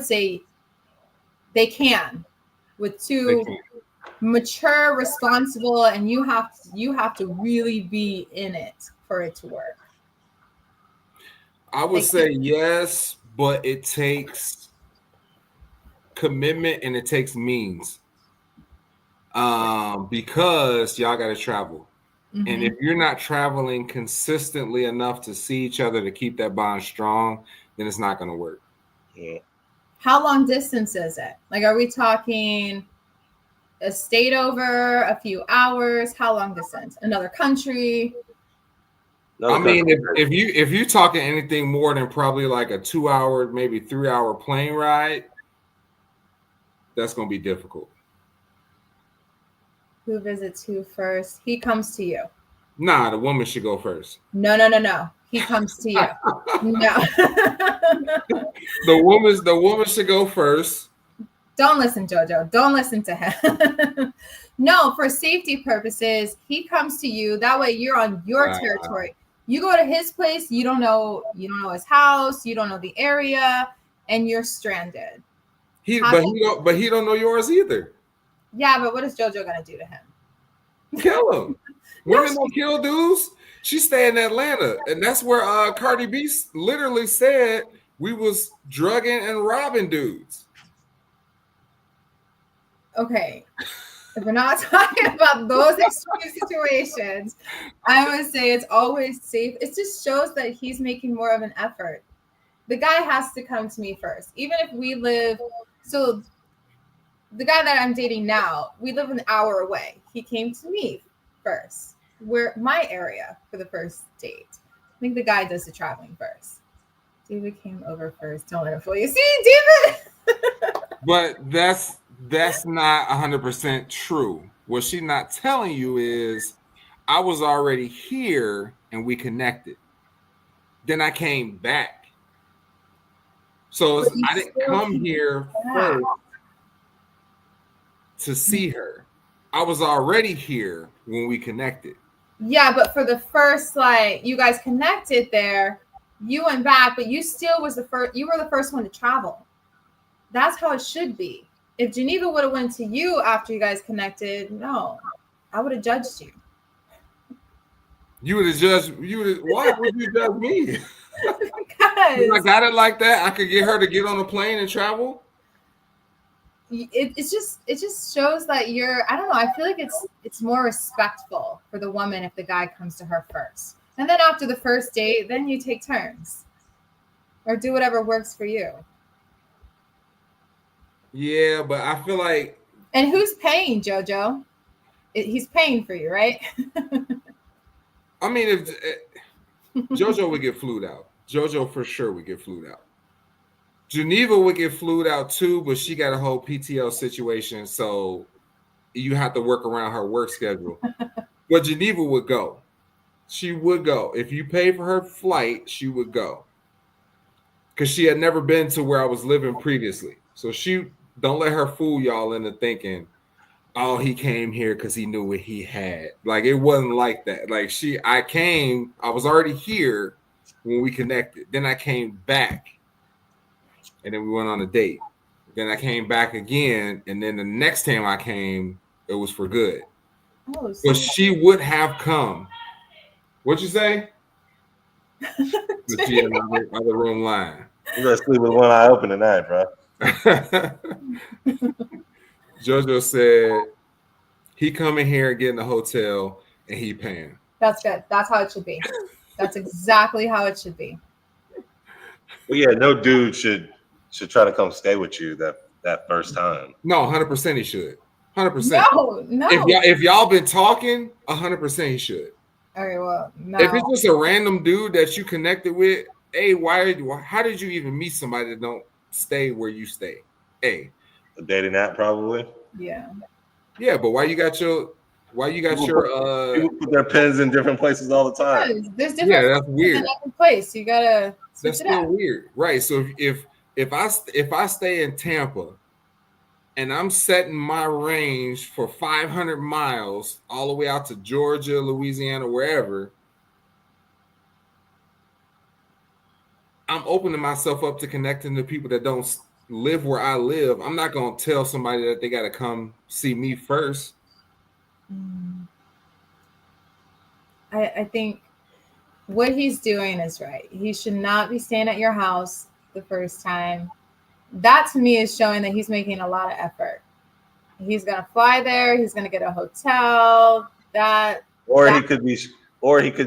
Speaker 3: say they can, with two mature, responsible, and you have to really be in it for it to work.
Speaker 1: I would say yes, but it takes commitment and it takes means, because y'all got to travel. And if you're not traveling consistently enough to see each other to keep that bond strong, then it's not going to work.
Speaker 2: Yeah.
Speaker 3: How long distance is it? Like, are we talking a state over, a few hours? How long distance? Another country?
Speaker 1: I mean, if you're talking anything more than probably like a 2-hour, maybe 3-hour plane ride, that's going to be difficult.
Speaker 3: Who visits who first? He comes to you.
Speaker 1: Nah, the woman should go first.
Speaker 3: No. He comes to you. No.
Speaker 1: The woman should go first.
Speaker 3: Don't listen, Jojo. Don't listen to him. No, for safety purposes, he comes to you. That way you're on your territory. You go to his place, you don't know his house, you don't know the area, and you're stranded.
Speaker 1: But he don't know yours either.
Speaker 3: Yeah, but what is Jojo gonna do to him?
Speaker 1: Kill him. Women don't kill dudes. She stay in Atlanta, and that's where Cardi B literally said we was drugging and robbing dudes.
Speaker 3: Okay, if we're not talking about those extreme situations, I would say it's always safe. It just shows that he's making more of an effort. The guy has to come to me first, even if we live. So the guy that I'm dating now, we live an hour away. He came to me first. We're my area for the first date. I think the guy does the traveling first. David came over first. Don't let him fool you. See, David.
Speaker 1: But that's not 100% true. What she's not telling you is I was already here and we connected. Then I came back. So I didn't come here first to see her. I was already here when we connected.
Speaker 3: Yeah, but for the first, you guys connected there, you went back, but you still was the first. You were the first one to travel. That's how it should be. If Geneva would have went to you after you guys connected, no, I would have judged you.
Speaker 1: You would have judged. Why would you judge me?
Speaker 3: Because
Speaker 1: I got it like that. I could get her to get on a plane and travel.
Speaker 3: It just shows that I don't know. I feel like it's more respectful for the woman if the guy comes to her first, and then after the first date, then you take turns, or do whatever works for you.
Speaker 1: Yeah, but I feel like.
Speaker 3: And who's paying, Jojo? He's paying for you, right?
Speaker 1: I mean, if Jojo would get flued out, Jojo for sure would get flued out. Geneva would get flued out too, but she got a whole PTO situation, so you have to work around her work schedule. But Geneva would go. She would go. If you pay for her flight, she would go. Because she had never been to where I was living previously. So don't let her fool y'all into thinking, oh, he came here because he knew what he had. Like, it wasn't like that. Like, I was already here when we connected. Then I came back. And then we went on a date. Then I came back again. And then the next time I came, it was for good.
Speaker 3: Oh,
Speaker 1: but she would have come. What'd you say? She in the other room lying.
Speaker 2: You gotta sleep with one eye open tonight, bro.
Speaker 1: Jojo said he coming here, get in the hotel, and he paying.
Speaker 3: That's good. That's how it should be. That's exactly how it should be.
Speaker 2: Well, yeah, no dude should try to come stay with you that first time.
Speaker 1: No, 100% he should. 100%.
Speaker 3: No.
Speaker 1: If y'all been talking, 100% he should.
Speaker 3: Okay, well, no.
Speaker 1: If it's just a random dude that you connected with, how did you even meet somebody that don't stay where you stay? A
Speaker 2: dating app, probably.
Speaker 3: Yeah.
Speaker 1: Yeah, but why you got your
Speaker 2: people put their pens in different places all the time.
Speaker 3: There's different
Speaker 1: that's weird.
Speaker 3: In every place. You gotta switch
Speaker 1: that's
Speaker 3: it
Speaker 1: still
Speaker 3: up.
Speaker 1: weird, right? So if I stay in Tampa and I'm setting my range for 500 miles all the way out to Georgia, Louisiana, wherever, I'm opening myself up to connecting to people that don't live where I live. I'm not going to tell somebody that they got to come see me first.
Speaker 3: I think what he's doing is right. He should not be staying at your house the first time. That to me is showing that he's making a lot of effort. He's going to fly there. He's going to get a hotel.
Speaker 2: He could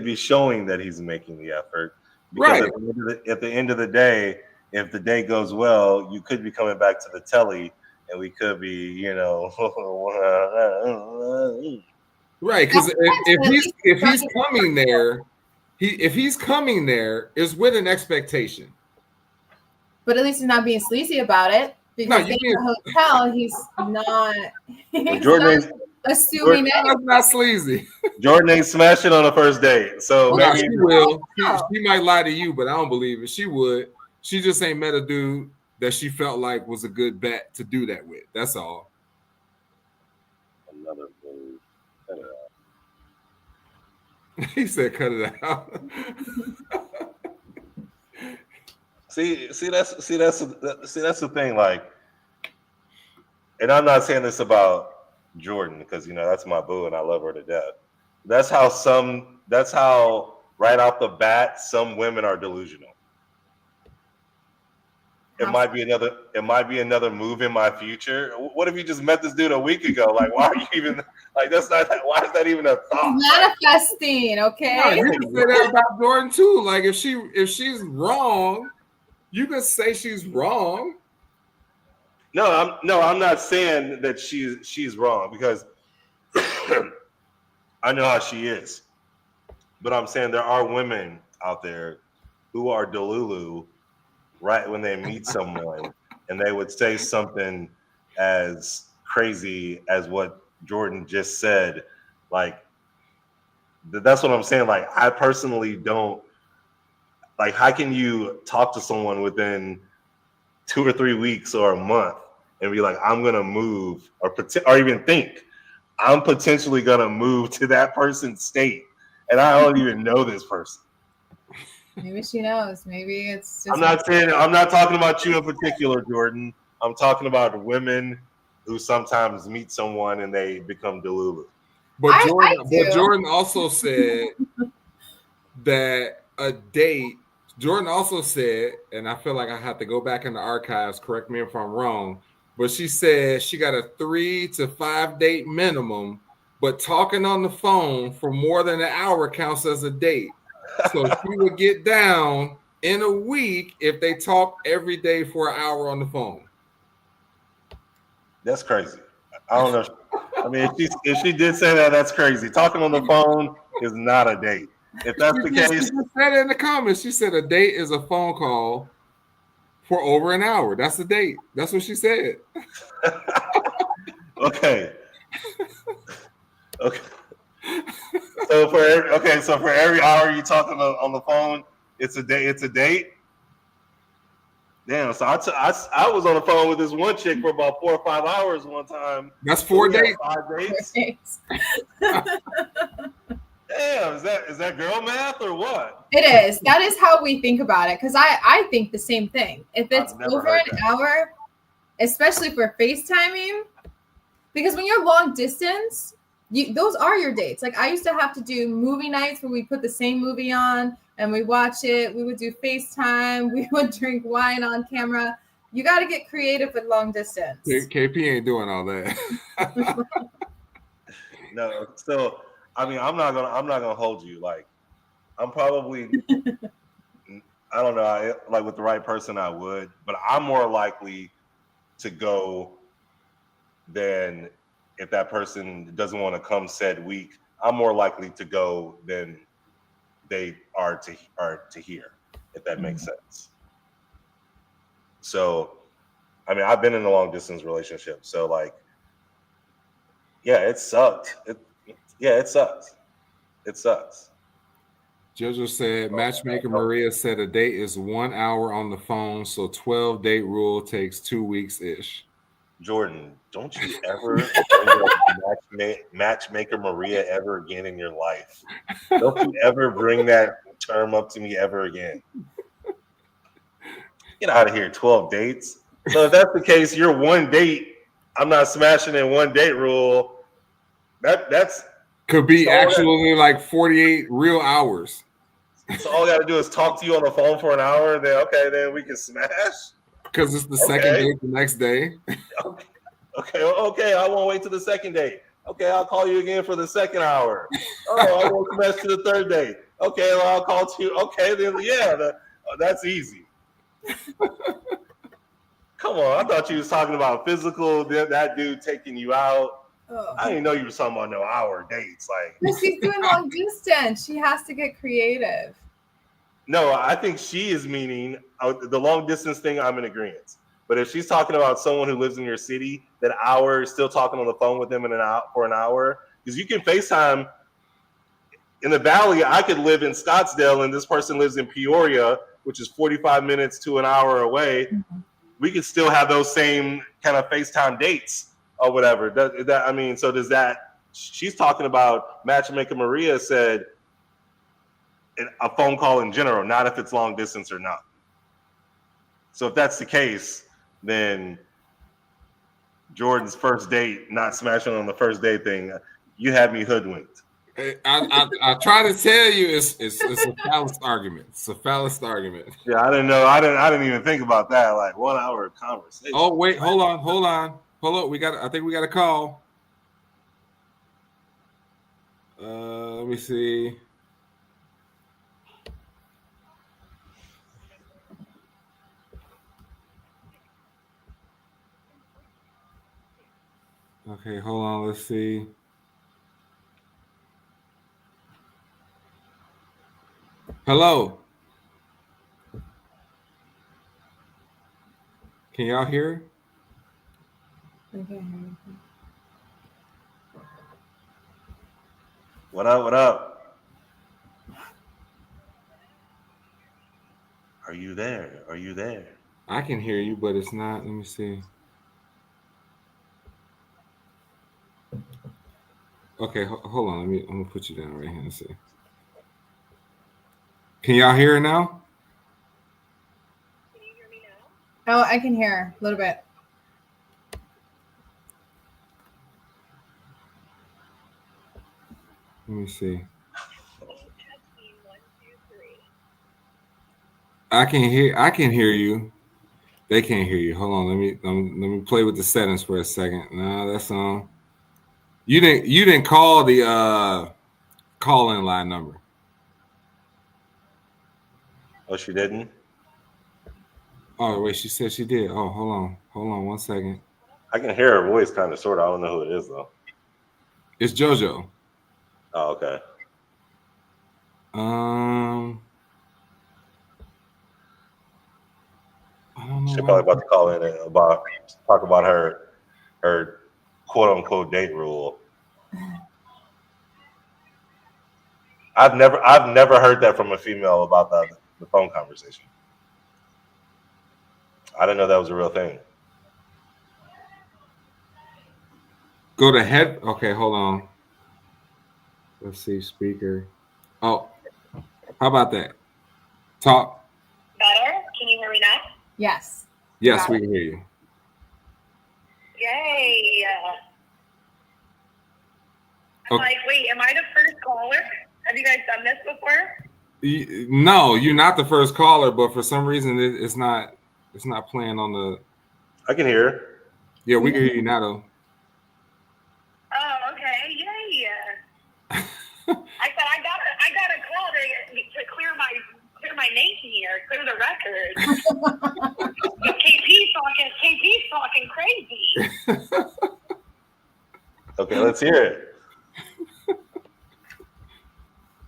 Speaker 2: be showing that he's making the effort. Because
Speaker 1: Right.
Speaker 2: At the end of the day, if the day goes well, you could be coming back to the telly, and we could be,
Speaker 1: Right, because if he's coming there, if he's coming there, it's with an expectation.
Speaker 3: But at least he's not being sleazy about it. Because in the hotel, he's not. assuming it.
Speaker 1: That's not sleazy.
Speaker 2: Jordan ain't smashing on the first date, so
Speaker 1: No,
Speaker 2: maybe
Speaker 1: she will.
Speaker 3: No.
Speaker 1: She might lie to you, but I don't believe it. She would. She just ain't met a dude that she felt like was a good bet to do that with. That's all.
Speaker 2: another move.
Speaker 1: He said, "Cut it out."
Speaker 2: See, that's the thing. Like, and I'm not saying this about Jordan because that's my boo and I love her to death. That's how right off the bat some women are delusional. It might be another move in my future. What if you just met this dude a week ago? Like, why are you even like? Why is that even a thought?
Speaker 3: Manifesting, okay?
Speaker 1: No, you can say that about Jordan too. Like if she's wrong, you can say she's wrong.
Speaker 2: No, I'm not saying that she's wrong because I know how she is. But I'm saying there are women out there who are delulu right when they meet someone and they would say something as crazy as what Jordan just said. Like, that's what I'm saying. Like, I personally don't like, how can you talk to someone within 2 or 3 weeks or a month and be like, I'm going to move or even think I'm potentially going to move to that person's state. And I don't even know this person.
Speaker 3: Maybe she knows. Maybe it's just.
Speaker 2: I'm not talking about you in particular, Jordan. I'm talking about women who sometimes meet someone and they become delulu.
Speaker 1: But Jordan also said that a date. Jordan also said, and I feel like I have to go back in the archives, correct me if I'm wrong, but she said she got a 3 to 5 date minimum, but talking on the phone for more than an hour counts as a date. So she would get down in a week if they talk every day for an hour on the phone.
Speaker 2: That's crazy. I don't know. I mean, if she did say that, that's crazy. Talking on the phone is not a date. If that's the case,
Speaker 1: she just said it in the comments. She said a date is a phone call for over an hour. That's a date. That's what she said.
Speaker 2: Okay. So for every hour you talking on the phone, it's a day. It's a date. Damn. So I was on the phone with this one chick for about 4 or 5 hours one time.
Speaker 1: That's 4 dates.
Speaker 2: 5 dates. Damn, is that girl math or what?
Speaker 3: It is. That is how we think about it. Because I think the same thing. If it's over an hour, especially for FaceTiming, because when you're long distance, those are your dates. Like I used to have to do movie nights where we put the same movie on and we watch it. We would do FaceTime. We would drink wine on camera. You got to get creative with long distance.
Speaker 1: KP ain't doing all that.
Speaker 2: No. So I mean, I'm not gonna hold you. Like, I'm probably, I don't know, like with the right person, I would, but I'm more likely to go than if that person doesn't want to come said week. I'm more likely to go than they are to hear, if that makes sense. So, I mean, I've been in a long distance relationship, so like, yeah, it sucked. It sucks. It sucks.
Speaker 1: Jojo said, Matchmaker Maria said a date is 1 hour on the phone, so 12 date rule takes 2 weeks-ish.
Speaker 2: Jordan, don't you ever Matchmaker Maria ever again in your life. Don't you ever bring that term up to me ever again. Get out of here, 12 dates. So if that's the case, you're one date. I'm not smashing in 1 date rule. That's
Speaker 1: could be actually like 48 real hours.
Speaker 2: So all I got to do is talk to you on the phone for an hour, and then we can smash.
Speaker 1: Because it's the second date the next day.
Speaker 2: Okay. I won't wait till the second date. Okay, I'll call you again for the second hour. Oh, I won't smash to the third date. Okay, well, I'll call to you. Okay, then that's easy. Come on, I thought you was talking about physical. That dude taking you out. Oh. I didn't know you were talking about no hour dates. Like,
Speaker 3: but she's doing long distance. She has to get creative.
Speaker 2: No, I think she is meaning the long distance thing. I'm in agreement. But if she's talking about someone who lives in your city, that hour is still talking on the phone with them for an hour, because you can FaceTime. In the Valley, I could live in Scottsdale, and this person lives in Peoria, which is 45 minutes to an hour away. Mm-hmm. We could still have those same kind of FaceTime dates or whatever. So does that? She's talking about Matchmaker Maria said a phone call in general, not if it's long distance or not. So if that's the case, then Jordan's first date, not smashing on the first date thing, you had me hoodwinked.
Speaker 1: I try to tell you it's a fallacious argument. It's a fallacious argument.
Speaker 2: Yeah, I didn't know. I didn't even think about that. Like 1 hour of conversation.
Speaker 1: Oh wait, hold on. I think we got a call. Let me see. Okay, hold on. Let's see. Hello. Can y'all hear?
Speaker 3: Okay.
Speaker 2: What up? What up? Are you there? Are you there?
Speaker 1: I can hear you, but it's not. Let me see. Okay, hold on. I'm gonna put you down right here and see. Can y'all hear it now?
Speaker 3: Can you hear me now? Oh, I can hear a little bit.
Speaker 1: Let me see. I can hear you. They can't hear you. Hold on. Let me play with the settings for a second. No, that's on. You didn't call the call-in line number.
Speaker 2: Oh, she didn't?
Speaker 1: Oh, wait, she said she did. Oh, hold on 1 second.
Speaker 2: I can hear her voice kind of, sort of. I don't know who it is, though.
Speaker 1: It's JoJo.
Speaker 2: Oh, okay.
Speaker 1: I don't know.
Speaker 2: She's probably about to call in and talk about her quote-unquote date rule. I've never heard that from a female about the phone conversation. I didn't know that was a real thing.
Speaker 1: Go to head. Okay, hold on. Let's see, speaker. Oh, how about that? Talk.
Speaker 4: Better? Can you hear me now?
Speaker 3: Yes.
Speaker 1: Yes, we can hear you.
Speaker 4: Yay. I'm like, wait, am I the first caller? Have you guys done this before?
Speaker 1: No, you're not the first caller, but for some reason it's not playing on the.
Speaker 2: I can hear.
Speaker 1: Yeah, we can hear you now though.
Speaker 4: Oh, okay. Yay. I said I got a call to clear my name here, clear the record. KP's talking crazy.
Speaker 2: Okay, let's hear it.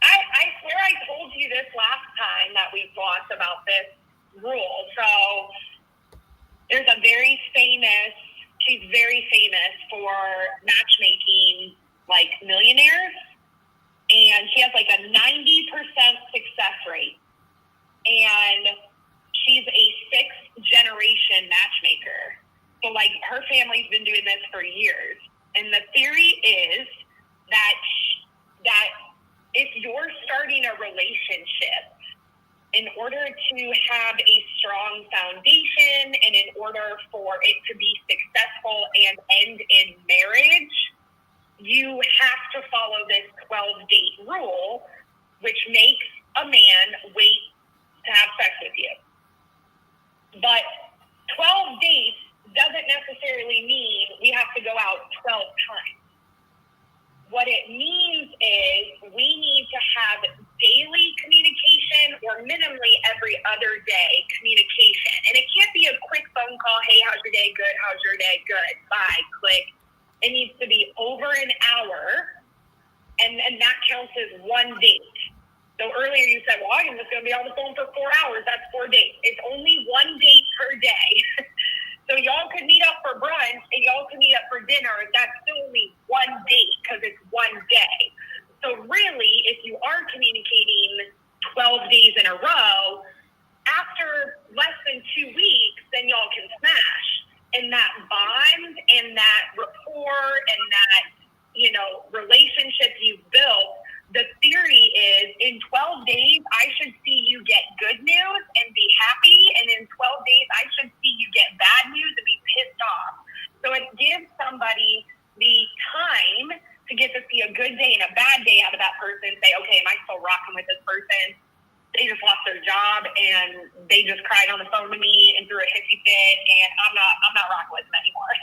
Speaker 4: I swear I told you this last time that we talked about this rule. So there's a she's very famous for matchmaking like millionaires, and she has like a 90% success rate. And she's a 6th generation matchmaker. So like her family's been doing this for years. And the theory is that if you're starting a relationship, in order to have a strong foundation and in order for it to be successful and end in marriage, you have to follow this 12-date rule, which makes a man wait to have sex with you. But 12 dates doesn't necessarily mean we have to go out 12 times. What it means is we need to have daily communication or minimally every other day communication. And it can't be a quick phone call, hey, how's your day? Good. How's your day? Good. Bye. Click. It needs to be over an hour, and that counts as 1 date. So earlier you said, well, I'm just going to be on the phone for 4 hours. That's 4 dates. It's only 1 date per day. So y'all could meet up for brunch and y'all could meet up for dinner. That's still only one date because it's one day. So really, if you are communicating 12 days in a row, after less than 2 weeks, then y'all can smash. And that bond and that rapport and that, you know, relationship you've built, the theory is in 12 days, I should see you get good news and be happy. And in 12 days, I should see you get bad news and be pissed off. So it gives somebody the time to get to see a good day and a bad day out of that person and say, okay, am I still rocking with this person? They just lost their job and they just cried on the phone to me and threw a hissy fit, and I'm not rocking with them anymore.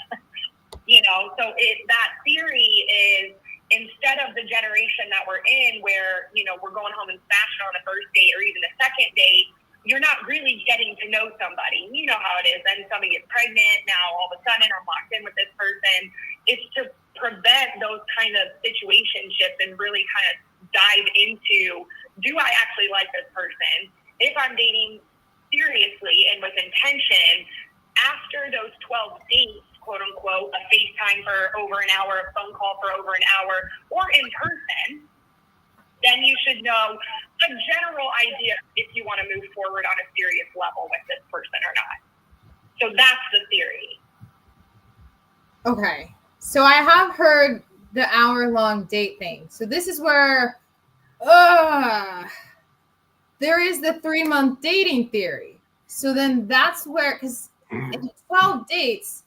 Speaker 4: You know, so that theory is, instead of the generation that we're in where, you know, we're going home and smashing on the first date or even the second date, you're not really getting to know somebody. You know how it is. Then somebody gets pregnant. Now all of a sudden I'm locked in with this person. It's to prevent those kind of situationships and really kind of dive into, do I actually like this person? If I'm dating seriously and with intention, after those 12 dates, quote unquote, a FaceTime for over an hour, a phone call for over an hour, or in person, then you should know a general idea if you want to move forward on a serious level with this person or not. So that's the theory.
Speaker 3: Okay. So I have heard the hour-long date thing. So this is where there is the 3-month dating theory. So then that's where, because in 12 dates,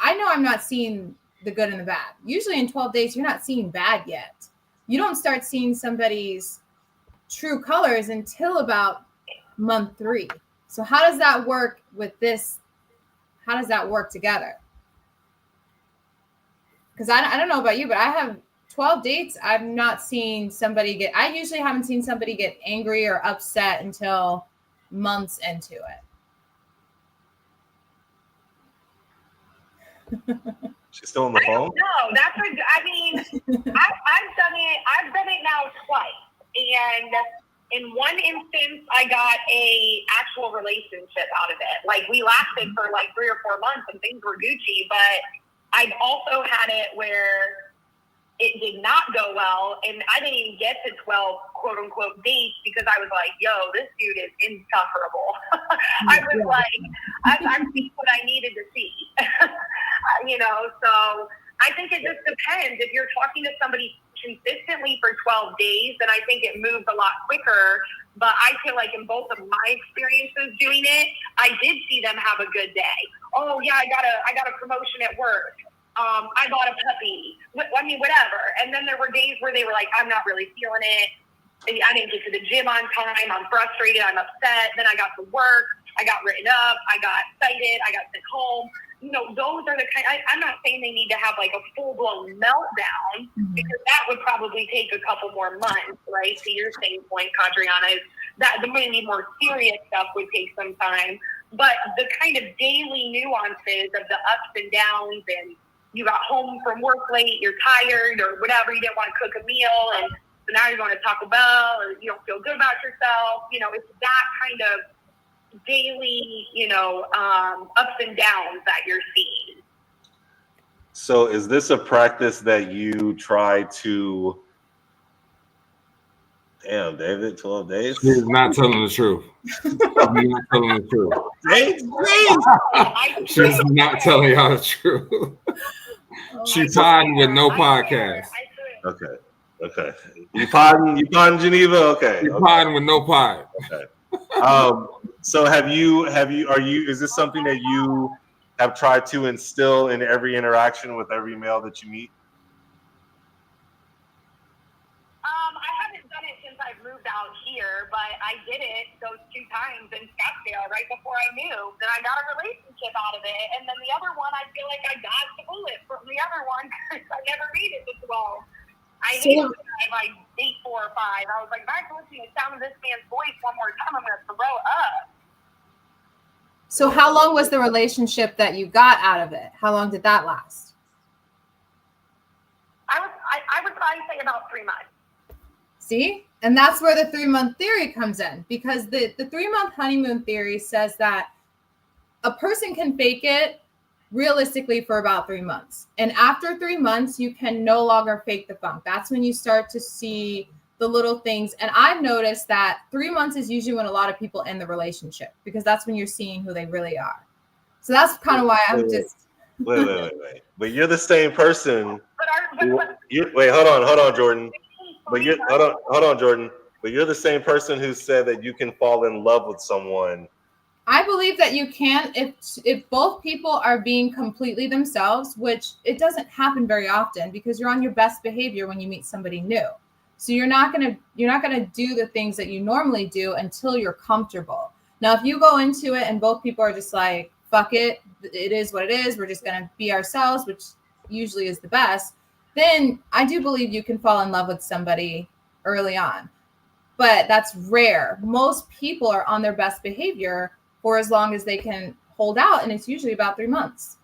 Speaker 3: I know I'm not seeing the good and the bad. Usually in 12 dates, you're not seeing bad yet. You don't start seeing somebody's true colors until about month 3. So how does that work with this? How does that work together? Because I don't know about you, but I have 12 dates. I've not seen somebody I usually haven't seen somebody get angry or upset until months into it.
Speaker 2: She's still on the phone?
Speaker 4: No, that's I mean, I've done it. I've done it now twice, and in one instance, I got a actual relationship out of it. Like, we lasted for like 3 or 4 months, and things were Gucci. But I've also had it where it did not go well, and I didn't even get to 12 quote unquote dates because I was like, yo, this dude is insufferable. I was like, I've seen what I needed to see. You know, so I think it just depends. If you're talking to somebody consistently for 12 days, then I think it moves a lot quicker. But I feel like in both of my experiences doing it, I did see them have a good day. Oh yeah, I got a promotion at work. I bought a puppy. I mean, whatever. And then there were days where they were like, I'm not really feeling it. I didn't get to the gym on time. I'm frustrated. I'm upset. Then I got to work. I got written up. I got cited. I got sent home. You know, those are the kind. I'm not saying they need to have like a full-blown meltdown, because that would probably take a couple more months, right? To your same point, Kadriana, is that the maybe more serious stuff would take some time. But the kind of daily nuances of the ups and downs, and you got home from work late, you're tired or whatever, you didn't want to cook a meal, and so now you're going to Taco Bell, or you don't feel good about yourself. You know, it's that kind of daily, you know, ups and downs that you're seeing.
Speaker 2: So is this a practice that you try to... Damn, David, 12 days?
Speaker 1: She's not telling the truth. She's not telling the truth. She's not telling y'all the truth. She's podding with no podcast.
Speaker 2: Okay. You podding Geneva? Okay.
Speaker 1: She's podding with no pod.
Speaker 2: Okay. So is this something that you have tried to instill in every interaction with every male that you meet?
Speaker 4: I haven't done it since I've moved out here, but I did it those 2 times in Scottsdale right before I moved, and I got a relationship out of it. And then the other one, I feel like I dodged a bullet from the other one because I never made it to 12. I hated it by date 4 or 5. I was like, if I can listen to the sound of this man's voice one more time, I'm going to throw up.
Speaker 3: So how long was the relationship that you got out of it? How long did that last?
Speaker 4: I would probably say about 3 months.
Speaker 3: See? And that's where the 3-month theory comes in, because the 3-month honeymoon theory says that a person can fake it realistically for about 3 months. And after 3 months, you can no longer fake the funk. That's when you start to see the little things. And I've noticed that 3 months is usually when a lot of people end the relationship, because that's when you're seeing who they really are. So that's kind of why I'm just.
Speaker 2: Wait. But you're the same person.
Speaker 4: But
Speaker 2: Wait, hold on, Jordan. But hold on, Jordan. But you're the same person who said that you can fall in love with someone.
Speaker 3: I believe that you can, if both people are being completely themselves, which it doesn't happen very often, because you're on your best behavior when you meet somebody new. So you're not gonna do the things that you normally do until you're comfortable. Now, if you go into it and both people are just like, fuck it, it is what it is, we're just gonna be ourselves, which usually is the best, then I do believe you can fall in love with somebody early on. But that's rare. Most people are on their best behavior for as long as they can hold out, and it's usually about 3 months.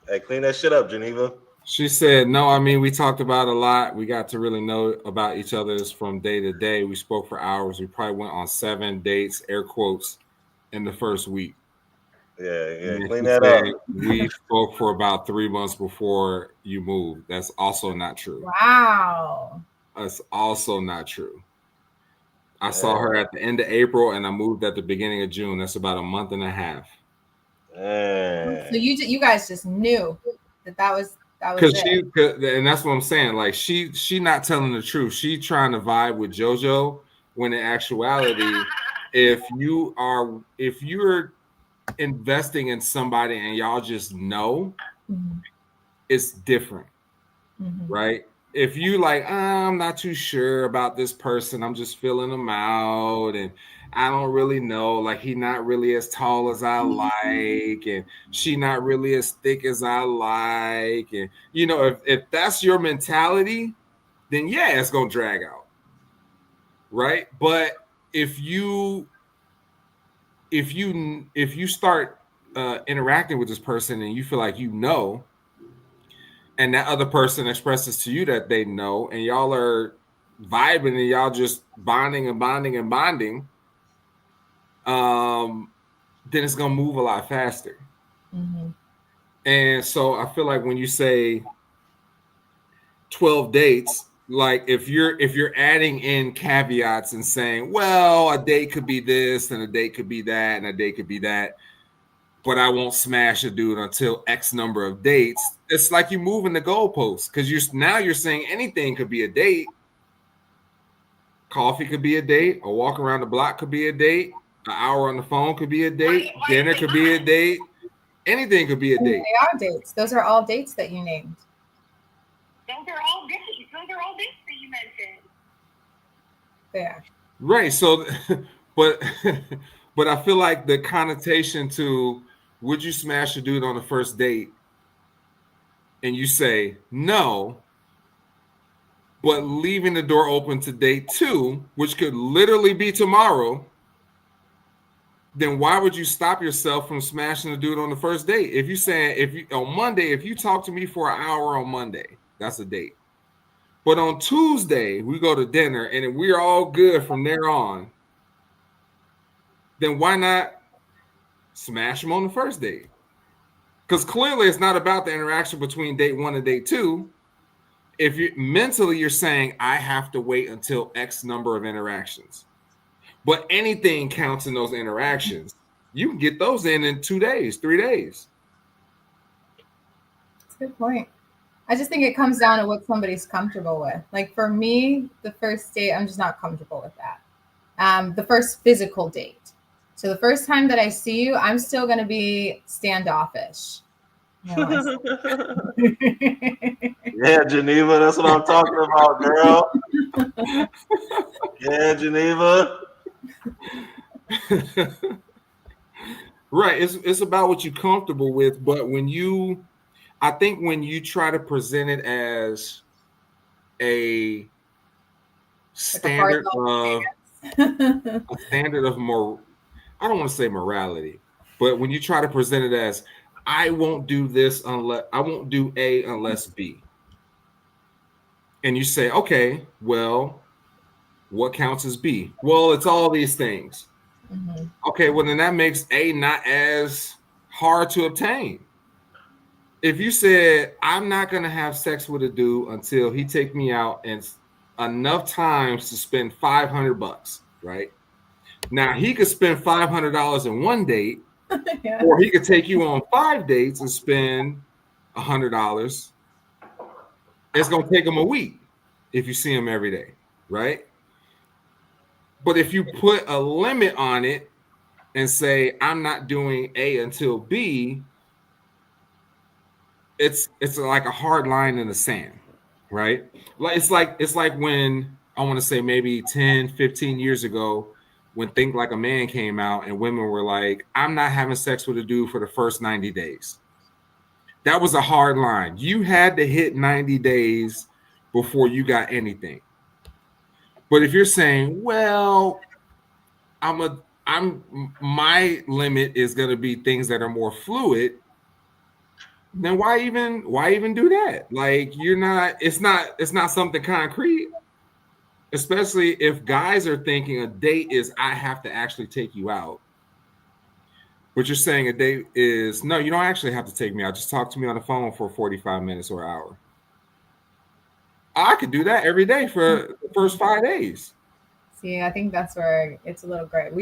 Speaker 2: Hey, clean that shit up, Geneva.
Speaker 1: She said, no, I mean, we talked about a lot. We got to really know about each other's from day to day. We spoke for hours. We probably went on 7 dates, air quotes, in the first week.
Speaker 2: Yeah, clean that up.
Speaker 1: We spoke for about 3 months before you moved. That's also not true.
Speaker 3: Wow.
Speaker 1: That's also not true. I saw her at the end of April, and I moved at the beginning of June. That's about a month and a half.
Speaker 3: So you guys just knew that was it.
Speaker 1: And that's what I'm saying. Like she not telling the truth. She trying to vibe with JoJo, when in actuality, if you're investing in somebody and y'all just know, it's different, right? If you like, I'm not too sure about this person, I'm just feeling them out, and I don't really know, like he not really as tall as I like, and she not really as thick as I like, and if that's your mentality, then yeah, it's gonna drag out, right? But if you start interacting with this person and you feel like and that other person expresses to you that they know, and y'all are vibing and y'all just bonding, then it's gonna move a lot faster. And so I feel like when you say 12 dates, like if you're adding in caveats and saying, well, a date could be this and a date could be that and a date could be that, but I won't smash a dude until X number of dates. It's like you're moving the goalposts, because you're saying anything could be a date. Coffee could be a date. A walk around the block could be a date. An hour on the phone could be a date. Dinner could be a date. Anything could be a date.
Speaker 3: They are dates. Those are all dates that you named.
Speaker 4: Those are all dates. Those are all dates that you mentioned.
Speaker 3: Yeah.
Speaker 1: Right. So, but I feel like the connotation to, would you smash a dude on the first date? And you say no, but leaving the door open to date 2, which could literally be tomorrow, then why would you stop yourself from smashing a dude on the first date? If you saying, on Monday, if you talk to me for an hour on Monday, that's a date. But on Tuesday, we go to dinner and we're all good from there on, then why not smash him on the first date? Because clearly it's not about the interaction between date 1 and date 2. If you mentally, you're saying, I have to wait until X number of interactions. But anything counts in those interactions. You can get those in 2 days, 3 days.
Speaker 3: That's a good point. I just think it comes down to what somebody's comfortable with. Like for me, the first date, I'm just not comfortable with that. The first physical date. So the first time that I see you, I'm still going to be standoffish.
Speaker 2: Yeah, Geneva, that's what I'm talking about, girl. Yeah, Geneva.
Speaker 1: Right. It's about what you're comfortable with. But I think when you try to present it as a standard of more, I don't want to say morality, but when you try to present it as, I won't do this unless I won't do A unless B. And you say, okay, well, what counts as B? Well, it's all these things. Okay, well, then that makes A not as hard to obtain. If you said, I'm not going to have sex with a dude until he take me out and enough times to spend $500, right? Now, he could spend $500 in one date,
Speaker 3: Yeah.
Speaker 1: or he could take you on 5 dates and spend $100. It's going to take him a week if you see him every day, right? But if you put a limit on it and say, I'm not doing A until B, it's like a hard line in the sand, right? It's like when, I want to say maybe 10, 15 years ago, when Think Like a Man came out and women were like, I'm not having sex with a dude for the first 90 days. That was a hard line. You had to hit 90 days before you got anything. But if you're saying, well, my limit is going to be things that are more fluid, then why even do that? Like, it's not something concrete, especially if guys are thinking a date is I have to actually take you out. But you're saying a date is, no, you don't actually have to take me out. Just talk to me on the phone for 45 minutes or an hour. I could do that every day for the first 5 days.
Speaker 3: See, I think that's where it's a little gray.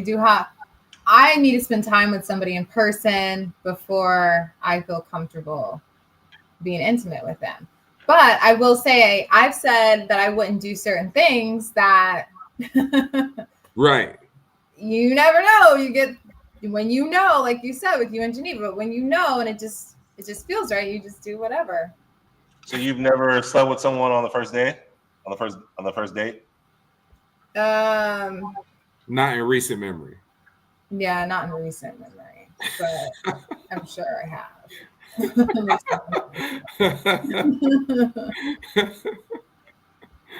Speaker 3: I need to spend time with somebody in person before I feel comfortable being intimate with them. But I will say, I've said that I wouldn't do certain things that
Speaker 1: Right.
Speaker 3: You never know. When you know, like you said with you and Geneva, but when you know and it just feels right, you just do whatever.
Speaker 2: So you've never slept with someone on the first day? On the first date?
Speaker 1: Not in recent memory.
Speaker 3: Yeah, not in recent memory, but I'm sure I have.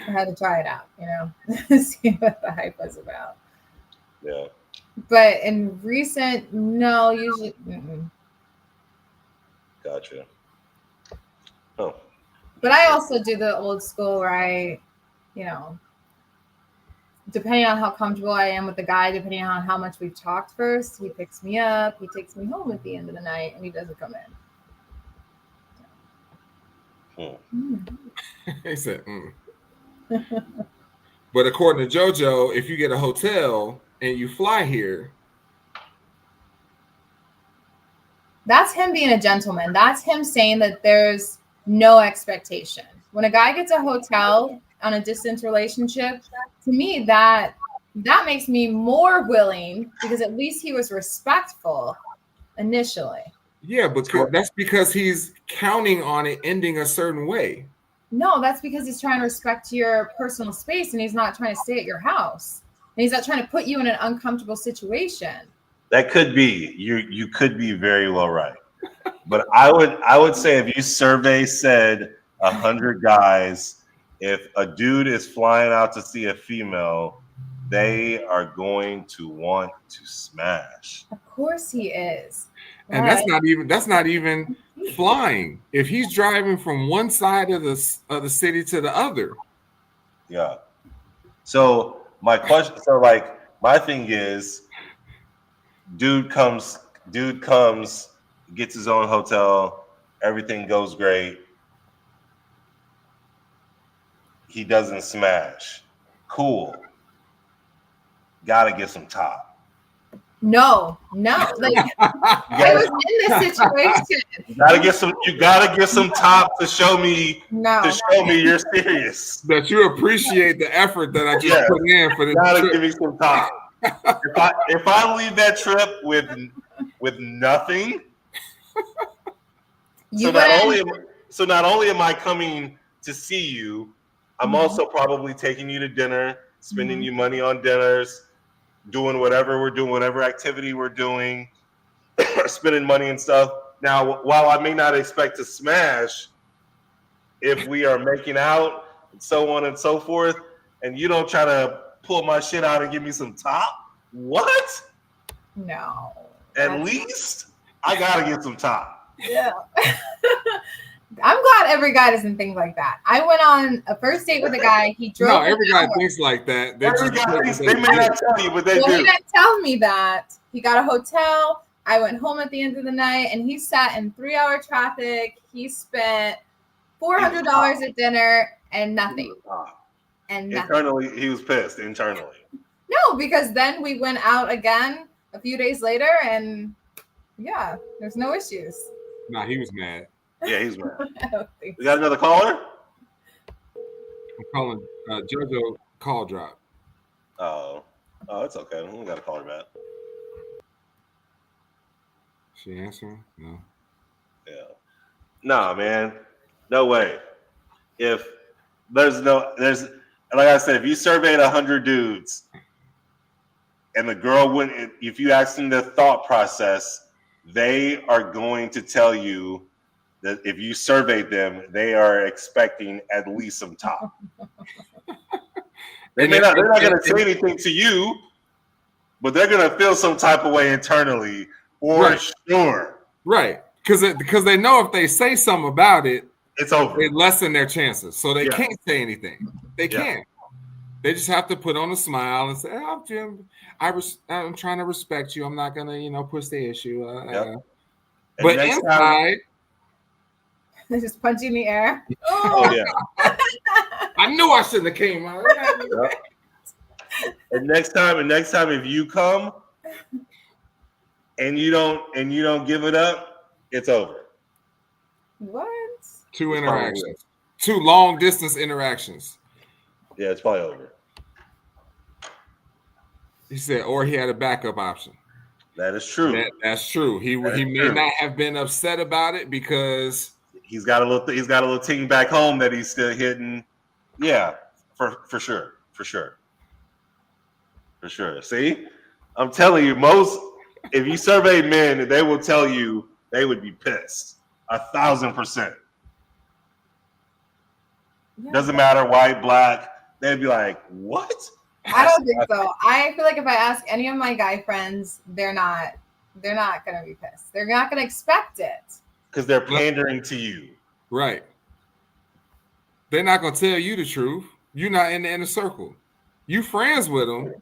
Speaker 3: I had to try it out, see what the hype was about.
Speaker 2: Yeah.
Speaker 3: But in recent, no, usually.
Speaker 2: Gotcha. Oh.
Speaker 3: But I also do the old school where I, depending on how comfortable I am with the guy, depending on how much we've talked first, he picks me up, he takes me home at the end of the night, and he doesn't come in.
Speaker 1: He said, But according to JoJo, if you get a hotel and you fly here,
Speaker 3: that's him being a gentleman. That's him saying that there's no expectation. When a guy gets a hotel on a distant relationship, to me, that makes me more willing because at least he was respectful initially.
Speaker 1: Yeah, but that's because he's counting on it ending a certain way.
Speaker 3: No, that's because he's trying to respect your personal space and he's not trying to stay at your house. And he's not trying to put you in an uncomfortable situation.
Speaker 2: That could be. You could be very well right. But I would say if you survey said 100 guys, if a dude is flying out to see a female, they are going to want to smash.
Speaker 3: Of course he is.
Speaker 1: And that's not even flying. If he's driving from one side of the city to the other.
Speaker 2: Yeah. So my thing is, dude comes, gets his own hotel, everything goes great. He doesn't smash. Cool. Gotta get some top.
Speaker 3: No. Like I was in this situation.
Speaker 2: You gotta get some top to show me you're serious.
Speaker 1: That you appreciate the effort that I just put in for this
Speaker 2: Gotta
Speaker 1: trip.
Speaker 2: give me some top. If I leave that trip with nothing, so not only am I coming to see you, I'm also probably taking you to dinner, spending you money on dinners, doing whatever we're doing, whatever activity we're doing, spending money and stuff. Now, while I may not expect to smash, if we are making out and so on and so forth, and you don't try to pull my shit out and give me some top, what?
Speaker 3: No.
Speaker 2: At least I gotta get some top.
Speaker 3: Yeah. I'm glad every guy doesn't think like that. I went on a first date with a guy. He drove.
Speaker 1: No, every guy thinks like that.
Speaker 2: They may not tell you, but they do.
Speaker 3: He didn't tell me that. He got a hotel. I went home at the end of the night, and he sat in 3-hour traffic. He spent $400 at dinner and nothing. And nothing.
Speaker 2: Internally, he was pissed. Internally.
Speaker 3: No, because then we went out again a few days later, and yeah, there's no issues.
Speaker 1: Nah, he was mad.
Speaker 2: Yeah, he's mad.
Speaker 3: I don't think
Speaker 2: We got another caller?
Speaker 1: I'm calling JoJo call drop.
Speaker 2: Oh, it's okay. We got to call her back.
Speaker 1: She answering? No.
Speaker 2: Yeah. Nah, man. No way. If there's like I said, if you surveyed 100 dudes and the girl wouldn't, if you ask them their thought process, they are going to tell you that if you surveyed them, they are expecting at least some top. They're not going to say anything to you, but they're going to feel some type of way internally for sure.
Speaker 1: Right. Because they know if they say something about it,
Speaker 2: it's over.
Speaker 1: They lessen their chances. So they can't say anything. They can't. They just have to put on a smile and say, "Oh, Jim, I'm trying to respect you. I'm not going to, push the issue." But inside,
Speaker 3: they're just punching the air.
Speaker 2: Oh yeah.
Speaker 1: I knew I shouldn't have came out.
Speaker 2: And next time, if you come and you don't give it up, it's over.
Speaker 3: What?
Speaker 1: 2 interactions. 2 long distance interactions.
Speaker 2: Yeah, it's probably over.
Speaker 1: He said, or he had a backup option.
Speaker 2: That is true.
Speaker 1: That's true. He may not have been upset about it because
Speaker 2: he's got a little ting back home that he's still hitting. Yeah, for sure. See, I'm telling you, if you survey men, they will tell you they would be pissed 1,000%. Yeah. Doesn't matter, white, black. They'd be like, "What?"
Speaker 3: I don't think so. I feel like if I ask any of my guy friends, they're not gonna be pissed. They're not gonna expect it
Speaker 2: because they're pandering to you,
Speaker 1: right? They're not gonna tell you the truth. You're not in the inner circle. You friends with them,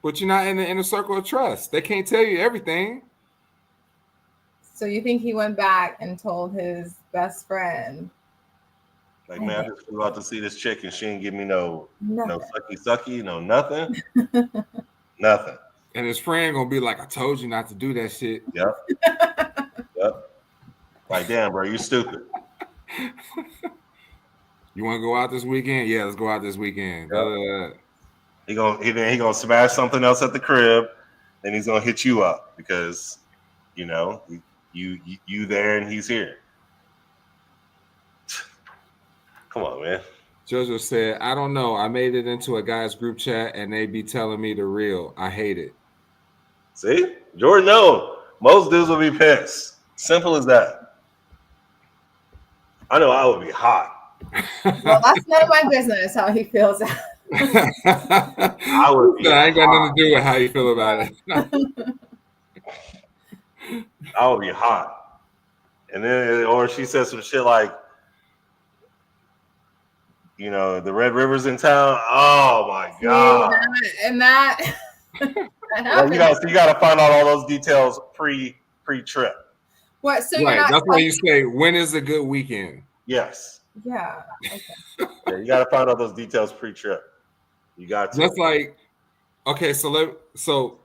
Speaker 1: but you're not in the inner circle of trust. They can't tell you everything.
Speaker 3: So you think he went back and told his best friend?
Speaker 2: Like, man, I just flew out to see this chick and she didn't give me no sucky, no nothing. Nothing.
Speaker 1: And his friend gonna be like, "I told you not to do that shit."
Speaker 2: Yep. Like, damn, bro, you stupid.
Speaker 1: You want to go out this weekend? Yeah, let's go out this weekend.
Speaker 2: Yep. He gonna smash something else at the crib, then he's gonna hit you up because you there and he's here. Come on, man.
Speaker 1: JoJo said, "I don't know. I made it into a guy's group chat and they be telling me the real. I hate it."
Speaker 2: See? Jordan, no. Most dudes will be pissed. Simple as that. I know I would be hot.
Speaker 3: Well, that's none of my business how he feels.
Speaker 2: I would be
Speaker 1: I ain't got nothing to do with how you feel about it.
Speaker 2: I would be hot. And then, or she said some shit like, the Red River's in town. Oh my God. You got to find out all those details pre-trip.
Speaker 3: What? So
Speaker 1: right. That's why you say, when is a good weekend?
Speaker 2: Yes.
Speaker 3: Yeah. Okay.
Speaker 2: Yeah, you got to find out those details pre-trip. You got to.
Speaker 1: That's like, okay, so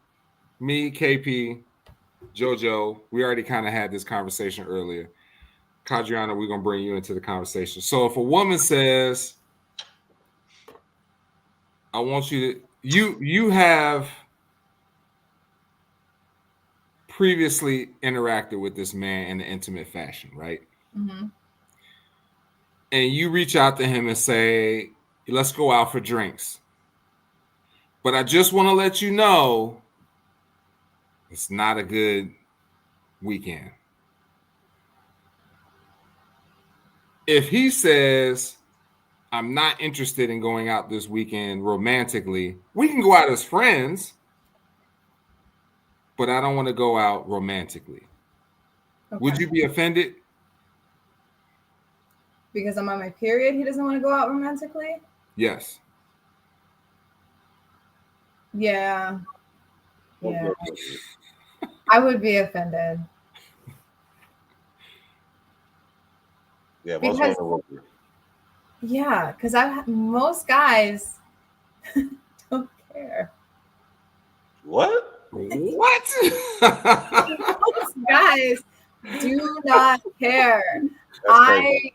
Speaker 1: me, KP, JoJo, we already kind of had this conversation earlier. Kadriana, we're gonna bring you into the conversation. So if a woman says, "I want you to," you have previously interacted with this man in an intimate fashion, right?
Speaker 3: Mm-hmm.
Speaker 1: And you reach out to him and say, "Let's go out for drinks." But I just want to let you know, it's not a good weekend. If he says, "I'm not interested in going out this weekend romantically," we can go out as friends, but I don't want to go out romantically. Okay. Would you be offended?
Speaker 3: Because I'm on my period, he doesn't want to go out romantically?
Speaker 1: Yes.
Speaker 3: Yeah. Yeah. I would be offended.
Speaker 2: Yeah, most
Speaker 3: Because-
Speaker 2: women would be.
Speaker 3: Yeah, because most guys don't care.
Speaker 2: What?
Speaker 1: What?
Speaker 3: Most guys do not care.
Speaker 2: That's crazy.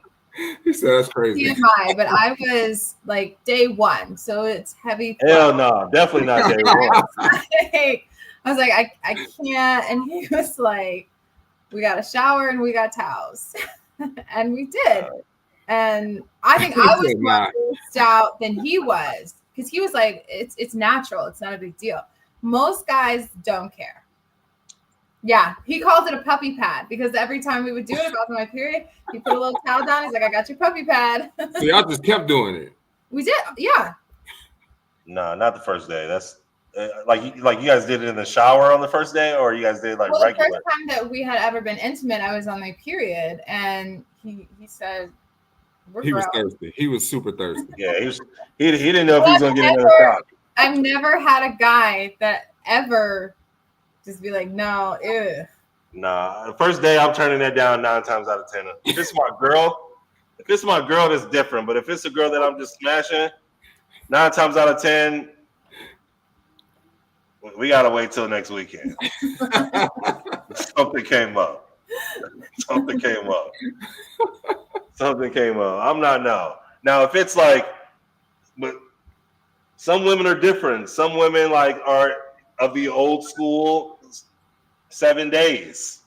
Speaker 1: He said that's crazy.
Speaker 3: TMI, but I was like day one, so it's heavy.
Speaker 2: Hell no, definitely not day one.
Speaker 3: I was like, I can't. And he was like, we got a shower and we got towels. And we did. And I think I was more grossed out than he was, because he was like, it's natural. It's not a big deal. Most guys don't care. Yeah, he called it a puppy pad, because every time we would do it, if I was on my period, he put a little towel down. He's like, I got your puppy pad.
Speaker 1: So y'all just kept doing it.
Speaker 3: We did, yeah.
Speaker 2: No, not the first day. That's like you guys did it in the shower on the first day, or you guys did like
Speaker 3: Well,
Speaker 2: regular?
Speaker 3: the first time that we had ever been intimate, I was on my period, and he said,
Speaker 1: He was thirsty. He was super thirsty.
Speaker 2: Yeah, he didn't know if he was gonna get another shot.
Speaker 3: I've never had a guy that ever just be like, no, ew.
Speaker 2: Nah, the first day I'm turning that down 9 times out of 10. If it's my girl, that's different. But if it's a girl that I'm just smashing, 9 times out of 10, we gotta wait till next weekend. Something came up. Something came up. I'm not now. If it's like, but some women are different. Some women like are of the old school 7 days.